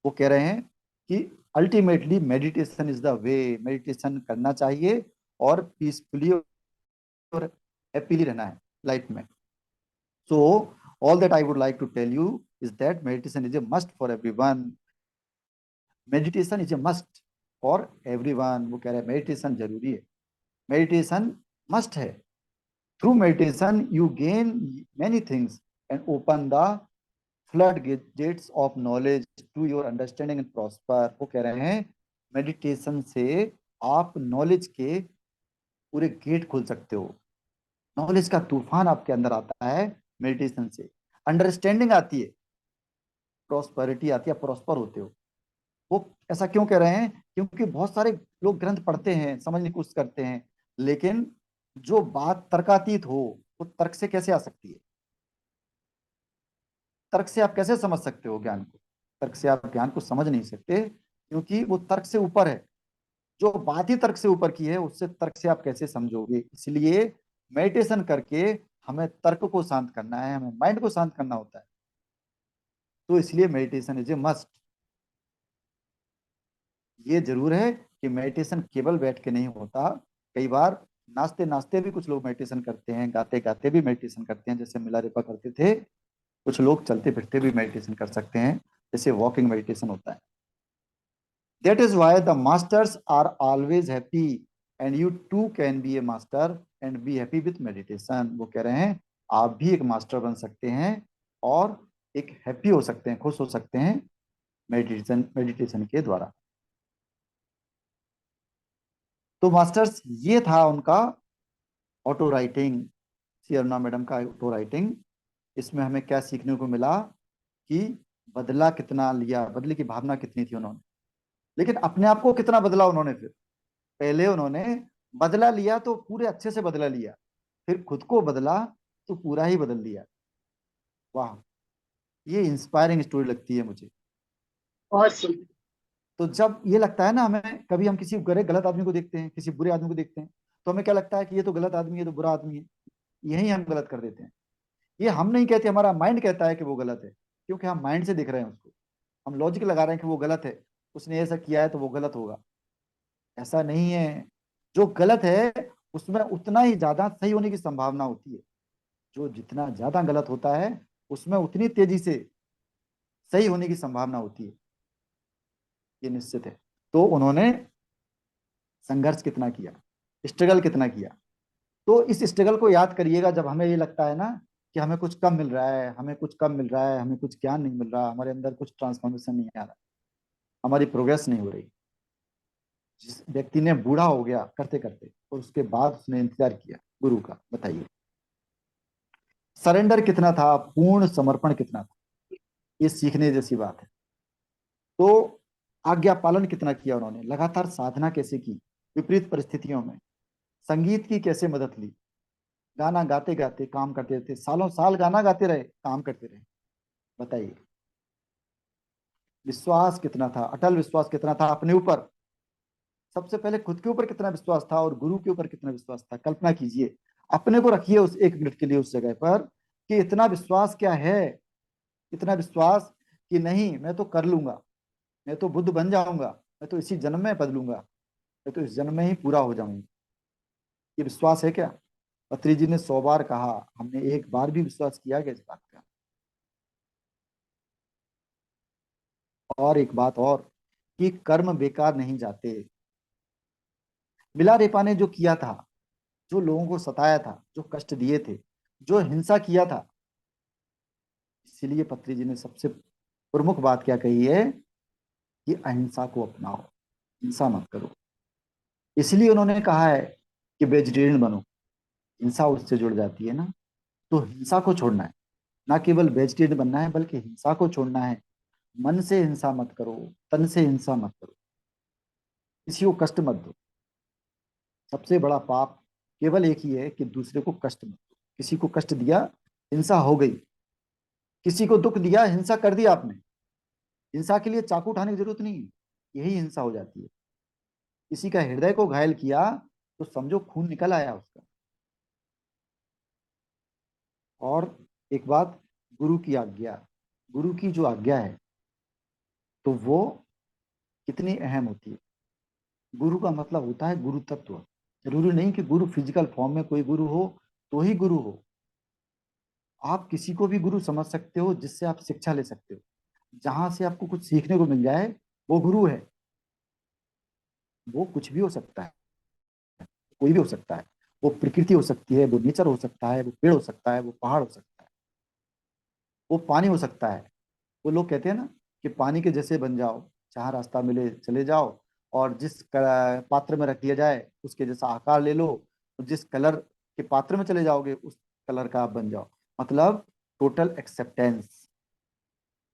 वो कह रहे हैं कि ultimately meditation is the way, meditation करना चाहिए और पीसफुली और हैप्पीली रहना है लाइफ में। So all that I would like to tell you is that meditation is a must for everyone. Meditation is a must for everyone. वो कह रहे हैं मेडिटेशन जरूरी है, मेडिटेशन मस्ट है। Through meditation you gain many things and open the flood gates of knowledge to your understanding and prosper. वो कह रहे हैं मेडिटेशन से आप नॉलेज के पूरे गेट खोल सकते हो। नॉलेज का तूफान आपके अंदर आता है मेडिटेशन से। अंडरस्टैंडिंग आती है, प्रॉस्पेरिटी आती है, प्रॉस्पर होते हो। वो ऐसा क्यों कह रहे हैं? क्योंकि बहुत सारे लोग ग्रंथ पढ़ते हैं, समझने की कोशिश करते हैं, लेकिन जो बात तर्कातीत हो, वो तर्क से कैसे आ सकती है? तर्क से आप कैसे समझ सकते हो ज्ञान को? तर्क से आप ज्ञान को समझ नहीं सकते, क्योंकि वो तर्क से ऊपर है। जो बात ही तर्क से ऊपर की है, उससे तर्क से आप कैसे समझोगे? इसलिए मेडिटेशन करके हमें तर्क को शांत करना है, हमें माइंड को शांत करना होता है। तो इसलिए मेडिटेशन इज ए मस्ट। ये जरूर है कि मेडिटेशन केवल बैठ के नहीं होता। कई बार नाचते नाचते भी कुछ लोग मेडिटेशन करते हैं, गाते गाते भी मेडिटेशन करते हैं, जैसे मिलारेपा करते थे। कुछ लोग चलते फिरते भी मेडिटेशन कर सकते हैं, जैसे वॉकिंग मेडिटेशन होता है। That is why the masters are always happy and you too can be a master and be happy with meditation। वो कह रहे हैं आप भी एक मास्टर बन सकते हैं और एक हैप्पी हो सकते हैं, खुश हो सकते हैं मेडिटेशन के द्वारा। तो मास्टर्स ये था उनका ऑटो राइटिंग, सी अरुणा मैडम का ऑटो राइटिंग। इसमें हमें क्या सीखने को मिला कि बदला कितना लिया, बदले की भावना कितनी थी उन्होंने, लेकिन अपने आप को कितना बदला उन्होंने। फिर पहले उन्होंने बदला लिया तो पूरे अच्छे से बदला लिया, फिर खुद को बदला तो पूरा ही बदल लिया। वाह, ये इंस्पायरिंग स्टोरी लगती है मुझे। बहुत सुंदर। तो जब ये लगता है ना हमें, कभी हम किसी गलत आदमी को देखते हैं, किसी बुरे आदमी को देखते हैं, तो हमें क्या लगता है कि ये तो गलत आदमी है, तो बुरा आदमी है, यही हम गलत कर देते हैं। ये हम नहीं कहते, हमारा माइंड कहता है कि वो गलत है, क्योंकि हम माइंड से देख रहे हैं उसको। हम लॉजिक लगा रहे हैं कि वो गलत है, उसने ऐसा किया है तो वो गलत होगा। ऐसा नहीं है। जो गलत है उसमें उतना ही ज्यादा सही होने की संभावना होती है। जो जितना ज्यादा गलत होता है, उसमें उतनी तेजी से सही होने की संभावना होती है। ये निश्चित है। तो उन्होंने संघर्ष कितना किया, स्ट्रगल कितना किया। तो इस स्ट्रगल को याद करिएगा जब हमें ये लगता है ना कि हमें कुछ कम मिल रहा है, हमें कुछ कम मिल रहा है, हमें कुछ ज्ञान नहीं मिल रहा, हमारे अंदर कुछ ट्रांसफॉर्मेशन नहीं आ रहा, हमारी प्रोग्रेस नहीं हो रही। जिस व्यक्ति ने बूढ़ा हो गया करते करते और उसके बाद उसने इंतजार किया गुरु का, बताइए सरेंडर कितना था, पूर्ण समर्पण कितना था। ये सीखने जैसी बात है। तो आज्ञा पालन कितना किया उन्होंने, लगातार साधना कैसे की, विपरीत परिस्थितियों में संगीत की कैसे मदद ली, गाना गाते गाते काम करते थे, सालों साल गाना गाते रहे, काम करते रहे। बताइए विश्वास कितना था, अटल विश्वास कितना था अपने ऊपर। सबसे पहले खुद के ऊपर कितना विश्वास था और गुरु के ऊपर कितना विश्वास था। कल्पना कीजिए, अपने को रखिए उस 1 मिनट के लिए उस जगह पर, कि इतना विश्वास क्या है, इतना विश्वास कि नहीं मैं तो कर लूंगा, मैं तो बुद्ध बन जाऊंगा, मैं तो इसी जन्म में बदलूंगा, मैं तो इस जन्म में ही पूरा हो जाऊंगा। ये विश्वास है क्या? पत्री जी ने 100 बार कहा, हमने एक बार भी विश्वास किया क्या इस बात का? और एक बात और, कि कर्म बेकार नहीं जाते। मिलारेपा ने जो किया था, जो लोगों को सताया था, जो कष्ट दिए थे, जो हिंसा किया था, इसीलिए पत्री जी ने सबसे प्रमुख बात क्या कही है कि अहिंसा को अपनाओ, हिंसा मत करो। इसलिए उन्होंने कहा है कि वेजिटेरियन बनो, हिंसा उससे जुड़ जाती है ना। तो हिंसा को छोड़ना है, ना केवल वेजिटेरियन बनना है बल्कि हिंसा को छोड़ना है। मन से हिंसा मत करो, तन से हिंसा मत करो, किसी को कष्ट मत दो। सबसे बड़ा पाप केवल एक ही है कि दूसरे को कष्ट मत दो। किसी को कष्ट दिया, हिंसा हो गई, किसी को दुख दिया, हिंसा कर दिया आपने। हिंसा के लिए चाकू उठाने की जरूरत नहीं है, यही हिंसा हो जाती है। किसी का हृदय को घायल किया तो समझो खून निकल आया उसका। और एक बात, गुरु की आज्ञा, गुरु की जो आज्ञा है तो वो कितनी अहम होती है। गुरु का मतलब होता है गुरु तत्व। जरूरी नहीं कि गुरु फिजिकल फॉर्म में कोई गुरु हो तो ही गुरु हो। आप किसी को भी गुरु समझ सकते हो जिससे आप शिक्षा ले सकते हो, जहां से आपको कुछ सीखने को मिल जाए, वो गुरु है। वो कुछ भी हो सकता है, कोई भी हो सकता है। वो प्रकृति हो सकती है, वो नेचर हो सकता है, वो पेड़ हो सकता है, वो पहाड़ हो सकता है, वो पानी हो सकता है। वो लोग कहते हैं ना कि पानी के जैसे बन जाओ, जहाँ रास्ता मिले चले जाओ, और जिस पात्र में रख दिया जाए उसके जैसा आकार ले लो, और जिस कलर के पात्र में चले जाओगे उस कलर का आप बन जाओ। मतलब टोटल एक्सेप्टेंस।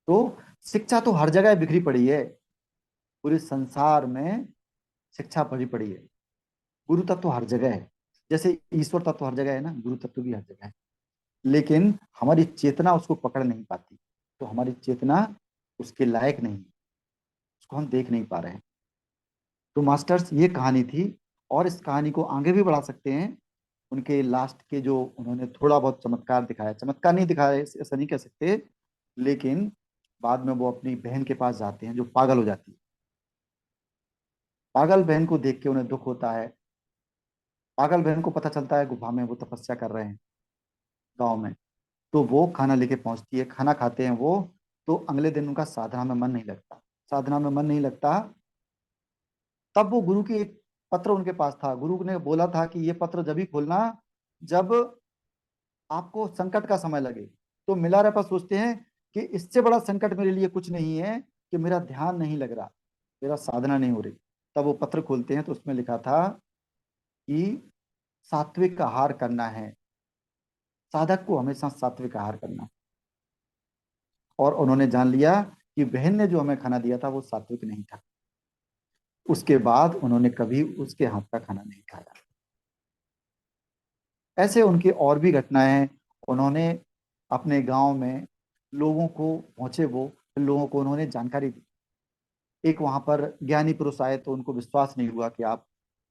तो शिक्षा तो हर जगह बिखरी पड़ी है, पूरे संसार में शिक्षा भरी पड़ी है। गुरु तत्व तो हर जगह है, जैसे ईश्वर तत्व तो हर जगह है ना, गुरु तत्व भी हर जगह है। लेकिन हमारी चेतना उसको पकड़ नहीं पाती, तो हमारी चेतना उसके लायक नहीं है, उसको हम देख नहीं पा रहे हैं। तो मास्टर्स ये कहानी थी, और इस कहानी को आगे भी बढ़ा सकते हैं। उनके लास्ट के जो उन्होंने थोड़ा बहुत चमत्कार दिखाया, चमत्कार नहीं दिखाया ऐसा नहीं कह सकते, लेकिन बाद में वो अपनी बहन के पास जाते हैं जो पागल हो जाती है। पागल बहन को देख के उन्हें दुख होता है। पागल बहन को पता चलता है गुफा में वो तपस्या कर रहे हैं गाँव में। तो वो खाना लेके पहुंचती है, खाना खाते हैं वो। तो अगले दिन उनका साधना में मन नहीं लगता, साधना में मन नहीं लगता। तब वो गुरु की एक पत्र उनके पास था, गुरु ने बोला था कि ये पत्र जब भी खोलना जब आपको संकट का समय लगे। तो मिलारेपा सोचते हैं कि इससे बड़ा संकट मेरे लिए कुछ नहीं है कि मेरा ध्यान नहीं लग रहा, मेरा साधना नहीं हो रही। तब वो पत्र खोलते हैं तो उसमें लिखा था कि सात्विक आहार करना है, साधक को हमेशा सात्विक आहार करना है। और उन्होंने जान लिया कि बहन ने जो हमें खाना दिया था वो सात्विक नहीं था। उसके बाद उन्होंने कभी उसके हाथ का खाना नहीं खाया। ऐसे उनकी और भी घटनाएं हैं। उन्होंने अपने गांव में लोगों को पहुंचे, वो लोगों को उन्होंने जानकारी दी। एक वहां पर ज्ञानी पुरुष आए तो उनको विश्वास नहीं हुआ कि आप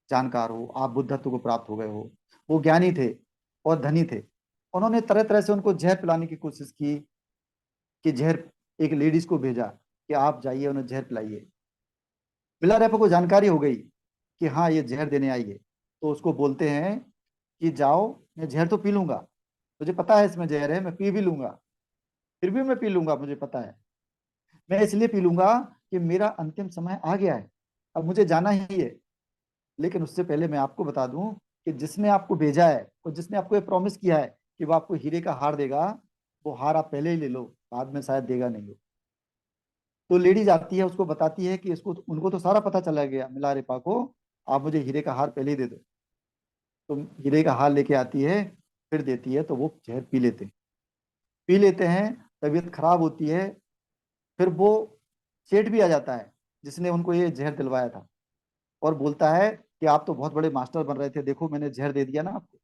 जानकार हो, आप बुद्धत्व को प्राप्त हो गए हो। वो ज्ञानी थे और धनी थे। उन्होंने तरह तरह से उनको जहर पिलाने की कोशिश की, कि जहर, एक लेडीज को भेजा कि आप जाइए उन्हें जहर पिलाइए। बिलारेपा को जानकारी हो गई कि हाँ ये जहर देने आई है। तो उसको बोलते हैं कि जाओ, मैं जहर तो पी लूंगा, मुझे पता है इसमें जहर है, मैं पी भी लूंगा, फिर भी मैं पी लूंगा, मुझे पता है। मैं इसलिए पी लूंगा कि मेरा अंतिम समय आ गया है, अब मुझे जाना ही है। लेकिन उससे पहले मैं आपको बता दूं कि जिसने आपको भेजा है और जिसने आपको ये प्रॉमिस किया है कि वो आपको हीरे का हार देगा, वो हार आप पहले ही ले लो, बाद में शायद देगा नहीं हो। तो लेडीज आती है, उसको बताती है कि इसको उनको तो सारा पता चला गया मिलारेपा को, आप मुझे हीरे का हार पहले ही दे दो। तो हीरे का हार लेके आती है, फिर देती है, तो वो जहर पी लेते हैं। तबीयत खराब होती है। फिर वो सेठ भी आ जाता है जिसने उनको ये जहर दिलवाया था, और बोलता है कि आप तो बहुत बड़े मास्टर बन रहे थे, देखो मैंने जहर दे दिया ना आपको,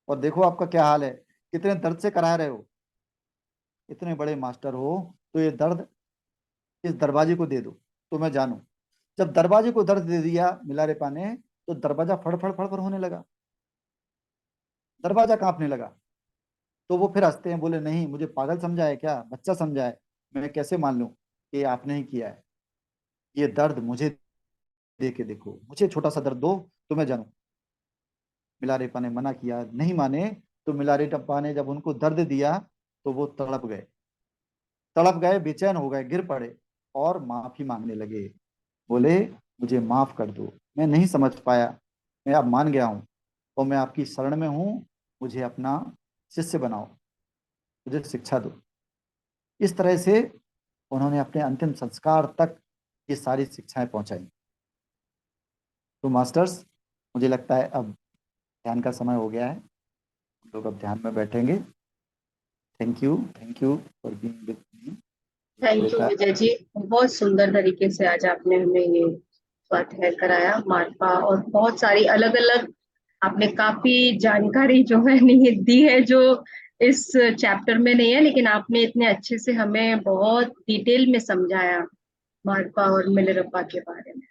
और देखो आपका क्या हाल है, कितने दर्द से करा रहे हो। इतने बड़े मास्टर हो तो ये दर्द इस दरवाजे को दे दो तो मैं जानू। जब दरवाजे को दर्द दे दिया मिलारेपा ने, तो दरवाजा फड़ फड़ फड़ फड़ होने लगा, दरवाजा कांपने लगा। तो वो फिर हंसते हैं, बोले नहीं, मुझे पागल समझा है क्या, बच्चा समझा है, मैं कैसे मान लूं कि आपने ही किया है। ये दर्द मुझे दे के देखो, मुझे छोटा सा दर्द दो तो मैं जानूं। मिलारेपा ने मना किया, नहीं माने। तो मिलारेपा ने जब उनको दर्द दिया तो वो तड़प गए, बेचैन हो गए, गिर पड़े और माफी मांगने लगे। बोले मुझे माफ कर दो, मैं नहीं समझ पाया, मैं अब मान गया हूँ और मैं आपकी शरण में हूँ, मुझे अपना शिष्य बनाओ, मुझे शिक्षा दो। इस तरह से उन्होंने अपने अंतिम संस्कार तक ये सारी शिक्षाएं पहुंचाई। तो मास्टर्स, मुझे लगता है अब ध्यान का समय हो गया है, लोग अब ध्यान में बैठेंगे। Thank you for being with me. Thank you Vijay ji, बहुत सुंदर तरीके से आज आपने हमें ये स्वाध्याय कराया मार्पा, और बहुत सारी अलग अलग आपने काफी जानकारी जो है नहीं दी है, जो इस चैप्टर में नहीं है, लेकिन आपने इतने अच्छे से हमें बहुत डिटेल में समझाया मार्पा और मिलरपा के बारे में।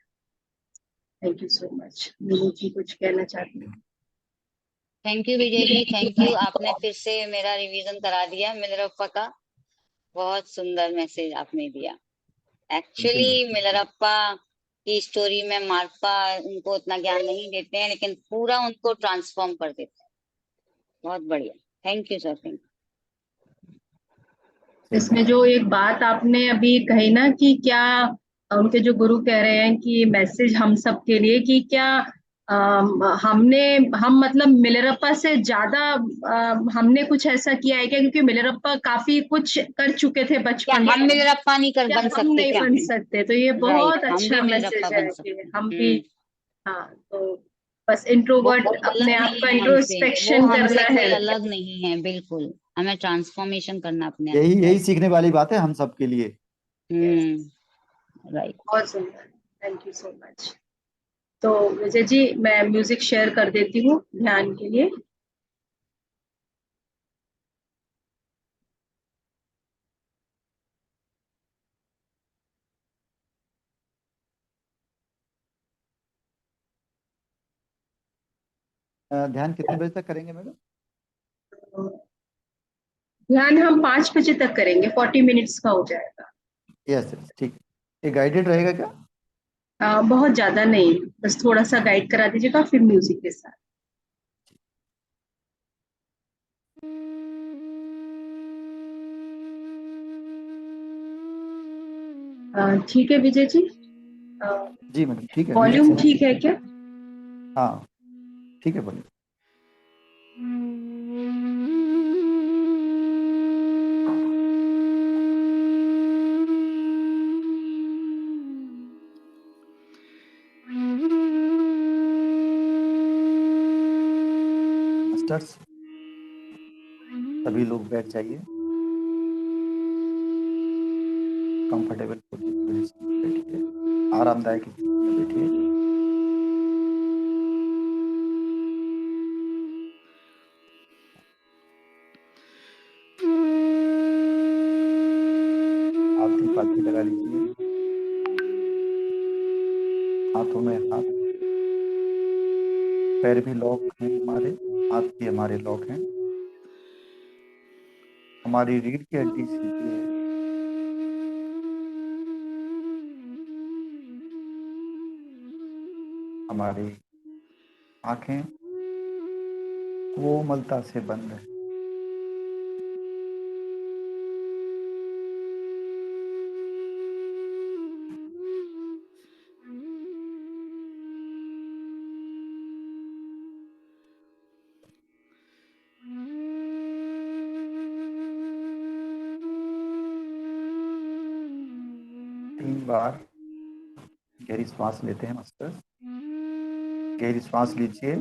Thank you so much. Meenu ji कुछ कहना चाहती हैं? Thank you Vijay ji, thank you. आपने फिर से मेरा रिवीजन करा दिया मिलरप्पा का। बहुत सुंदर मैसेज आपने दिया। एक्चुअली मिलरप्पा की स्टोरी में मार्पा उनको उतना ज्ञान नहीं देते हैं, लेकिन पूरा उनको ट्रांसफॉर्म कर देते हैं। बहुत बढ़िया, thank you sir, thank you. इसमें जो एक बात आपने अभी कही ना कि क्या उनके जो गुरु कह रहे हैं कि मैसेज हम सब के लिए कि क्या हम मतलब मिलरप्पा से ज्यादा हमने कुछ ऐसा किया है क्या, क्योंकि मिलरप्पा काफी कुछ कर चुके थे क्या बचपन हम में, मिलरप्पा नहीं कर क्या बन हम सकते नहीं क्या? बन सकते? तो ये राइट, बहुत हम भी अच्छा मिलरप्पा मैसेज बन है कि सकते हम भी। हैं। हाँ, तो बस वो इंट्रोवर्ट अलग अपने आप नहीं का है हमसे, वो इंट्रोस्पेक्शन हमसे करना कोई है। अलग नहीं है, बिल्कुल। हमें ट्रांसफॉर्मेशन करना अपने आप यही में। यही सीखने वाली बात है हम सबके लिए। राइट। बहुत सुंदर, थैंक यू सो मच। तो विजय जी, मैं म्यूजिक शेयर कर देती हूँ ध्यान के लिए। ध्यान कितने बजे तक करेंगे मैडम? ध्यान हम 5 बजे तक करेंगे, 40 मिनट्स का हो जाएगा। यस यस, ठीक। ये गाइडेड रहेगा क्या? बहुत ज्यादा नहीं, बस थोड़ा सा गाइड करा दीजिएगा, फिर म्यूजिक के साथ। ठीक है विजय जी, जी मैडम, ठीक है, म्यूजिक वॉल्यूम से। ठीक है क्या? हाँ, ठीक है, बोलिए। मास्टर्स, सभी लोग बैठ जाइए, कंफर्टेबल पोजीशन में बैठिए, आरामदायक स्थिति में बैठिए। आलती पालती लगा लीजिए, हाथों में हाथ, पैर भी लॉक हैं हमारे, हाथ भी हमारे लॉक हैं, हमारी रीढ़ की हड्डी सीधी है, हमारी आंखें कोमलता से बंद है। तीन बार गहरी श्वास लेते हैं मास्टर। गहरी श्वास लीजिए,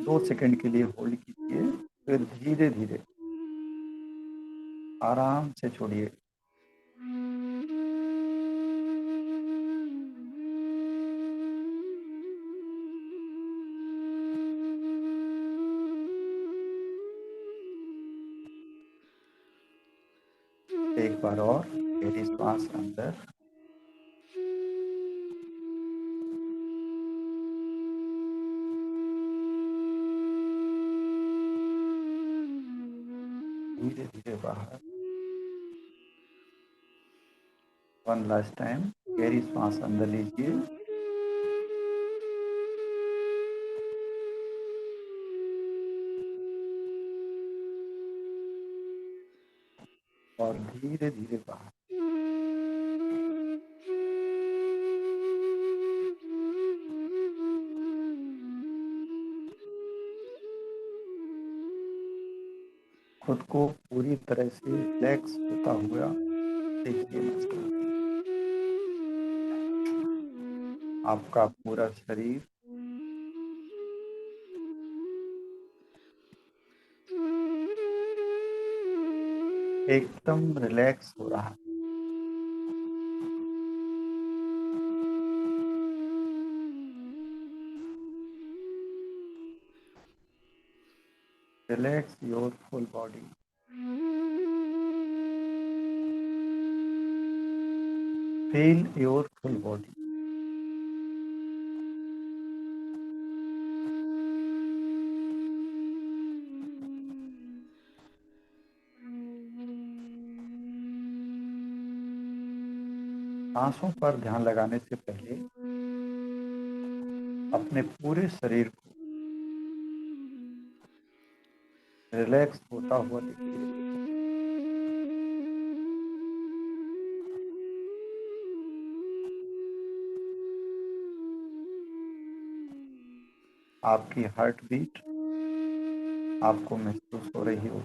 2 सेकंड के लिए होल्ड कीजिए, फिर धीरे धीरे आराम से छोड़िए। एक बार और गहरी श्वास अंदर, धीरे धीरे बाहर। वन लास्ट टाइम, गहरी सांस अंदर लीजिए और धीरे धीरे बाहर। खुद को पूरी तरह से रिलैक्स होता हुआ देखिए मास्टर। आपका पूरा शरीर एकदम रिलैक्स हो रहा है। Relax your full body. Feel your full body. सांसों पर ध्यान लगाने से पहले अपने पूरे शरीर को रिलैक्स होता हुआ देखिए। आपकी हार्ट बीट आपको महसूस हो रही हो।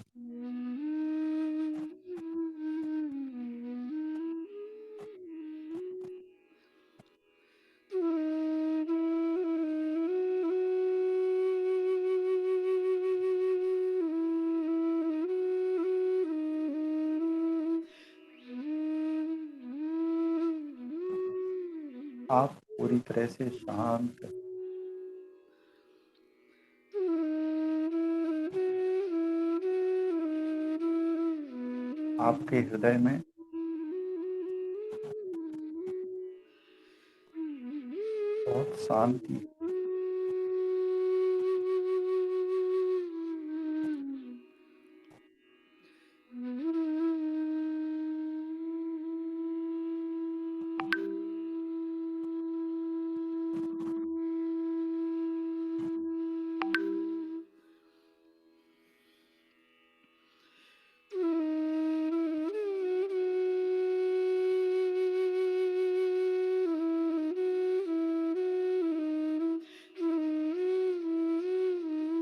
आप पूरी तरह से शांत हैं। आपके हृदय में बहुत शांति है।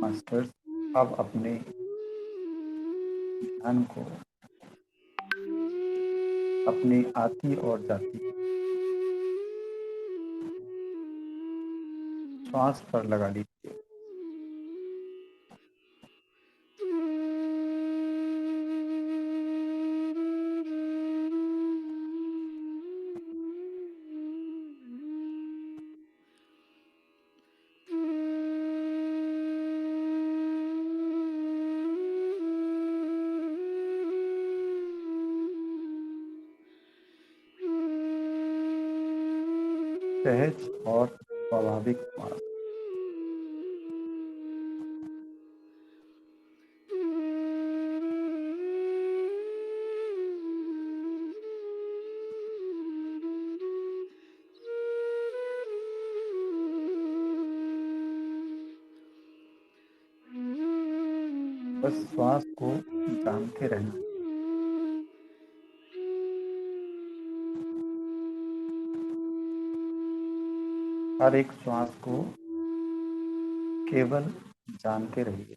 मास्टर्स, अब अपने ध्यान को अपनी आती और जाती श्वास पर लगा लीजिए। सहज और स्वाभाविक श्वास। बस श्वास को जानते रहें। हर एक श्वास को केवल जानते रहिए।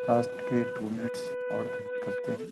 लास्ट के 2 मिनट्स और करते हैं।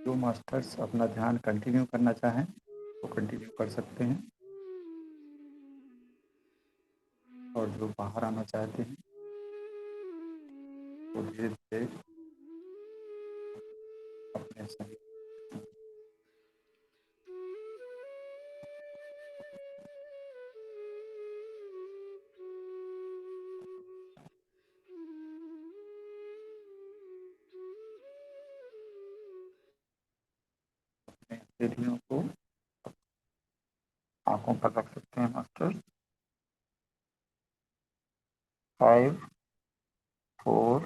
जो मास्टर्स अपना ध्यान कंटिन्यू करना चाहें तो कंटिन्यू कर सकते हैं, और जो बाहर आना चाहते हैं वो धीरे धीरे अपने सही हथेलियों को आंखों पर रख सकते हैं मास्टर। 5 4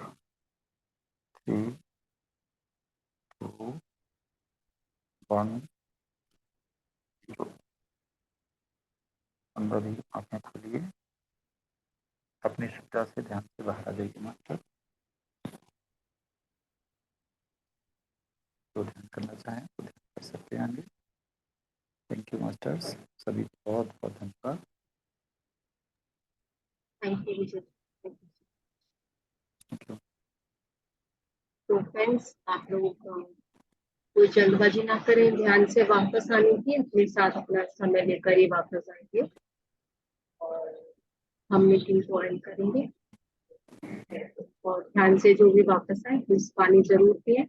3 2 1 0। अंदर ही आंखें खोलिए, अपनी सुविधा से ध्यान से बाहर आ जाइए मास्टर। जो ध्यान करना चाहें वो ध्यान कर सकते हैं आगे। थैंक यू मास्टर्स, सभी बहुत बहुत धन्यवाद। Thank you Vijay. Thank you. तो फ्रेंड्स, आप लोग कोई जल्दबाजी ना करें, ध्यान से वापस आने की, अपने साथ अपना समय लेकर ही वापस आएंगे और हम मीटिंग को एंड करेंगे। और ध्यान से जो भी वापस आए प्लीज पानी जरूर पिए।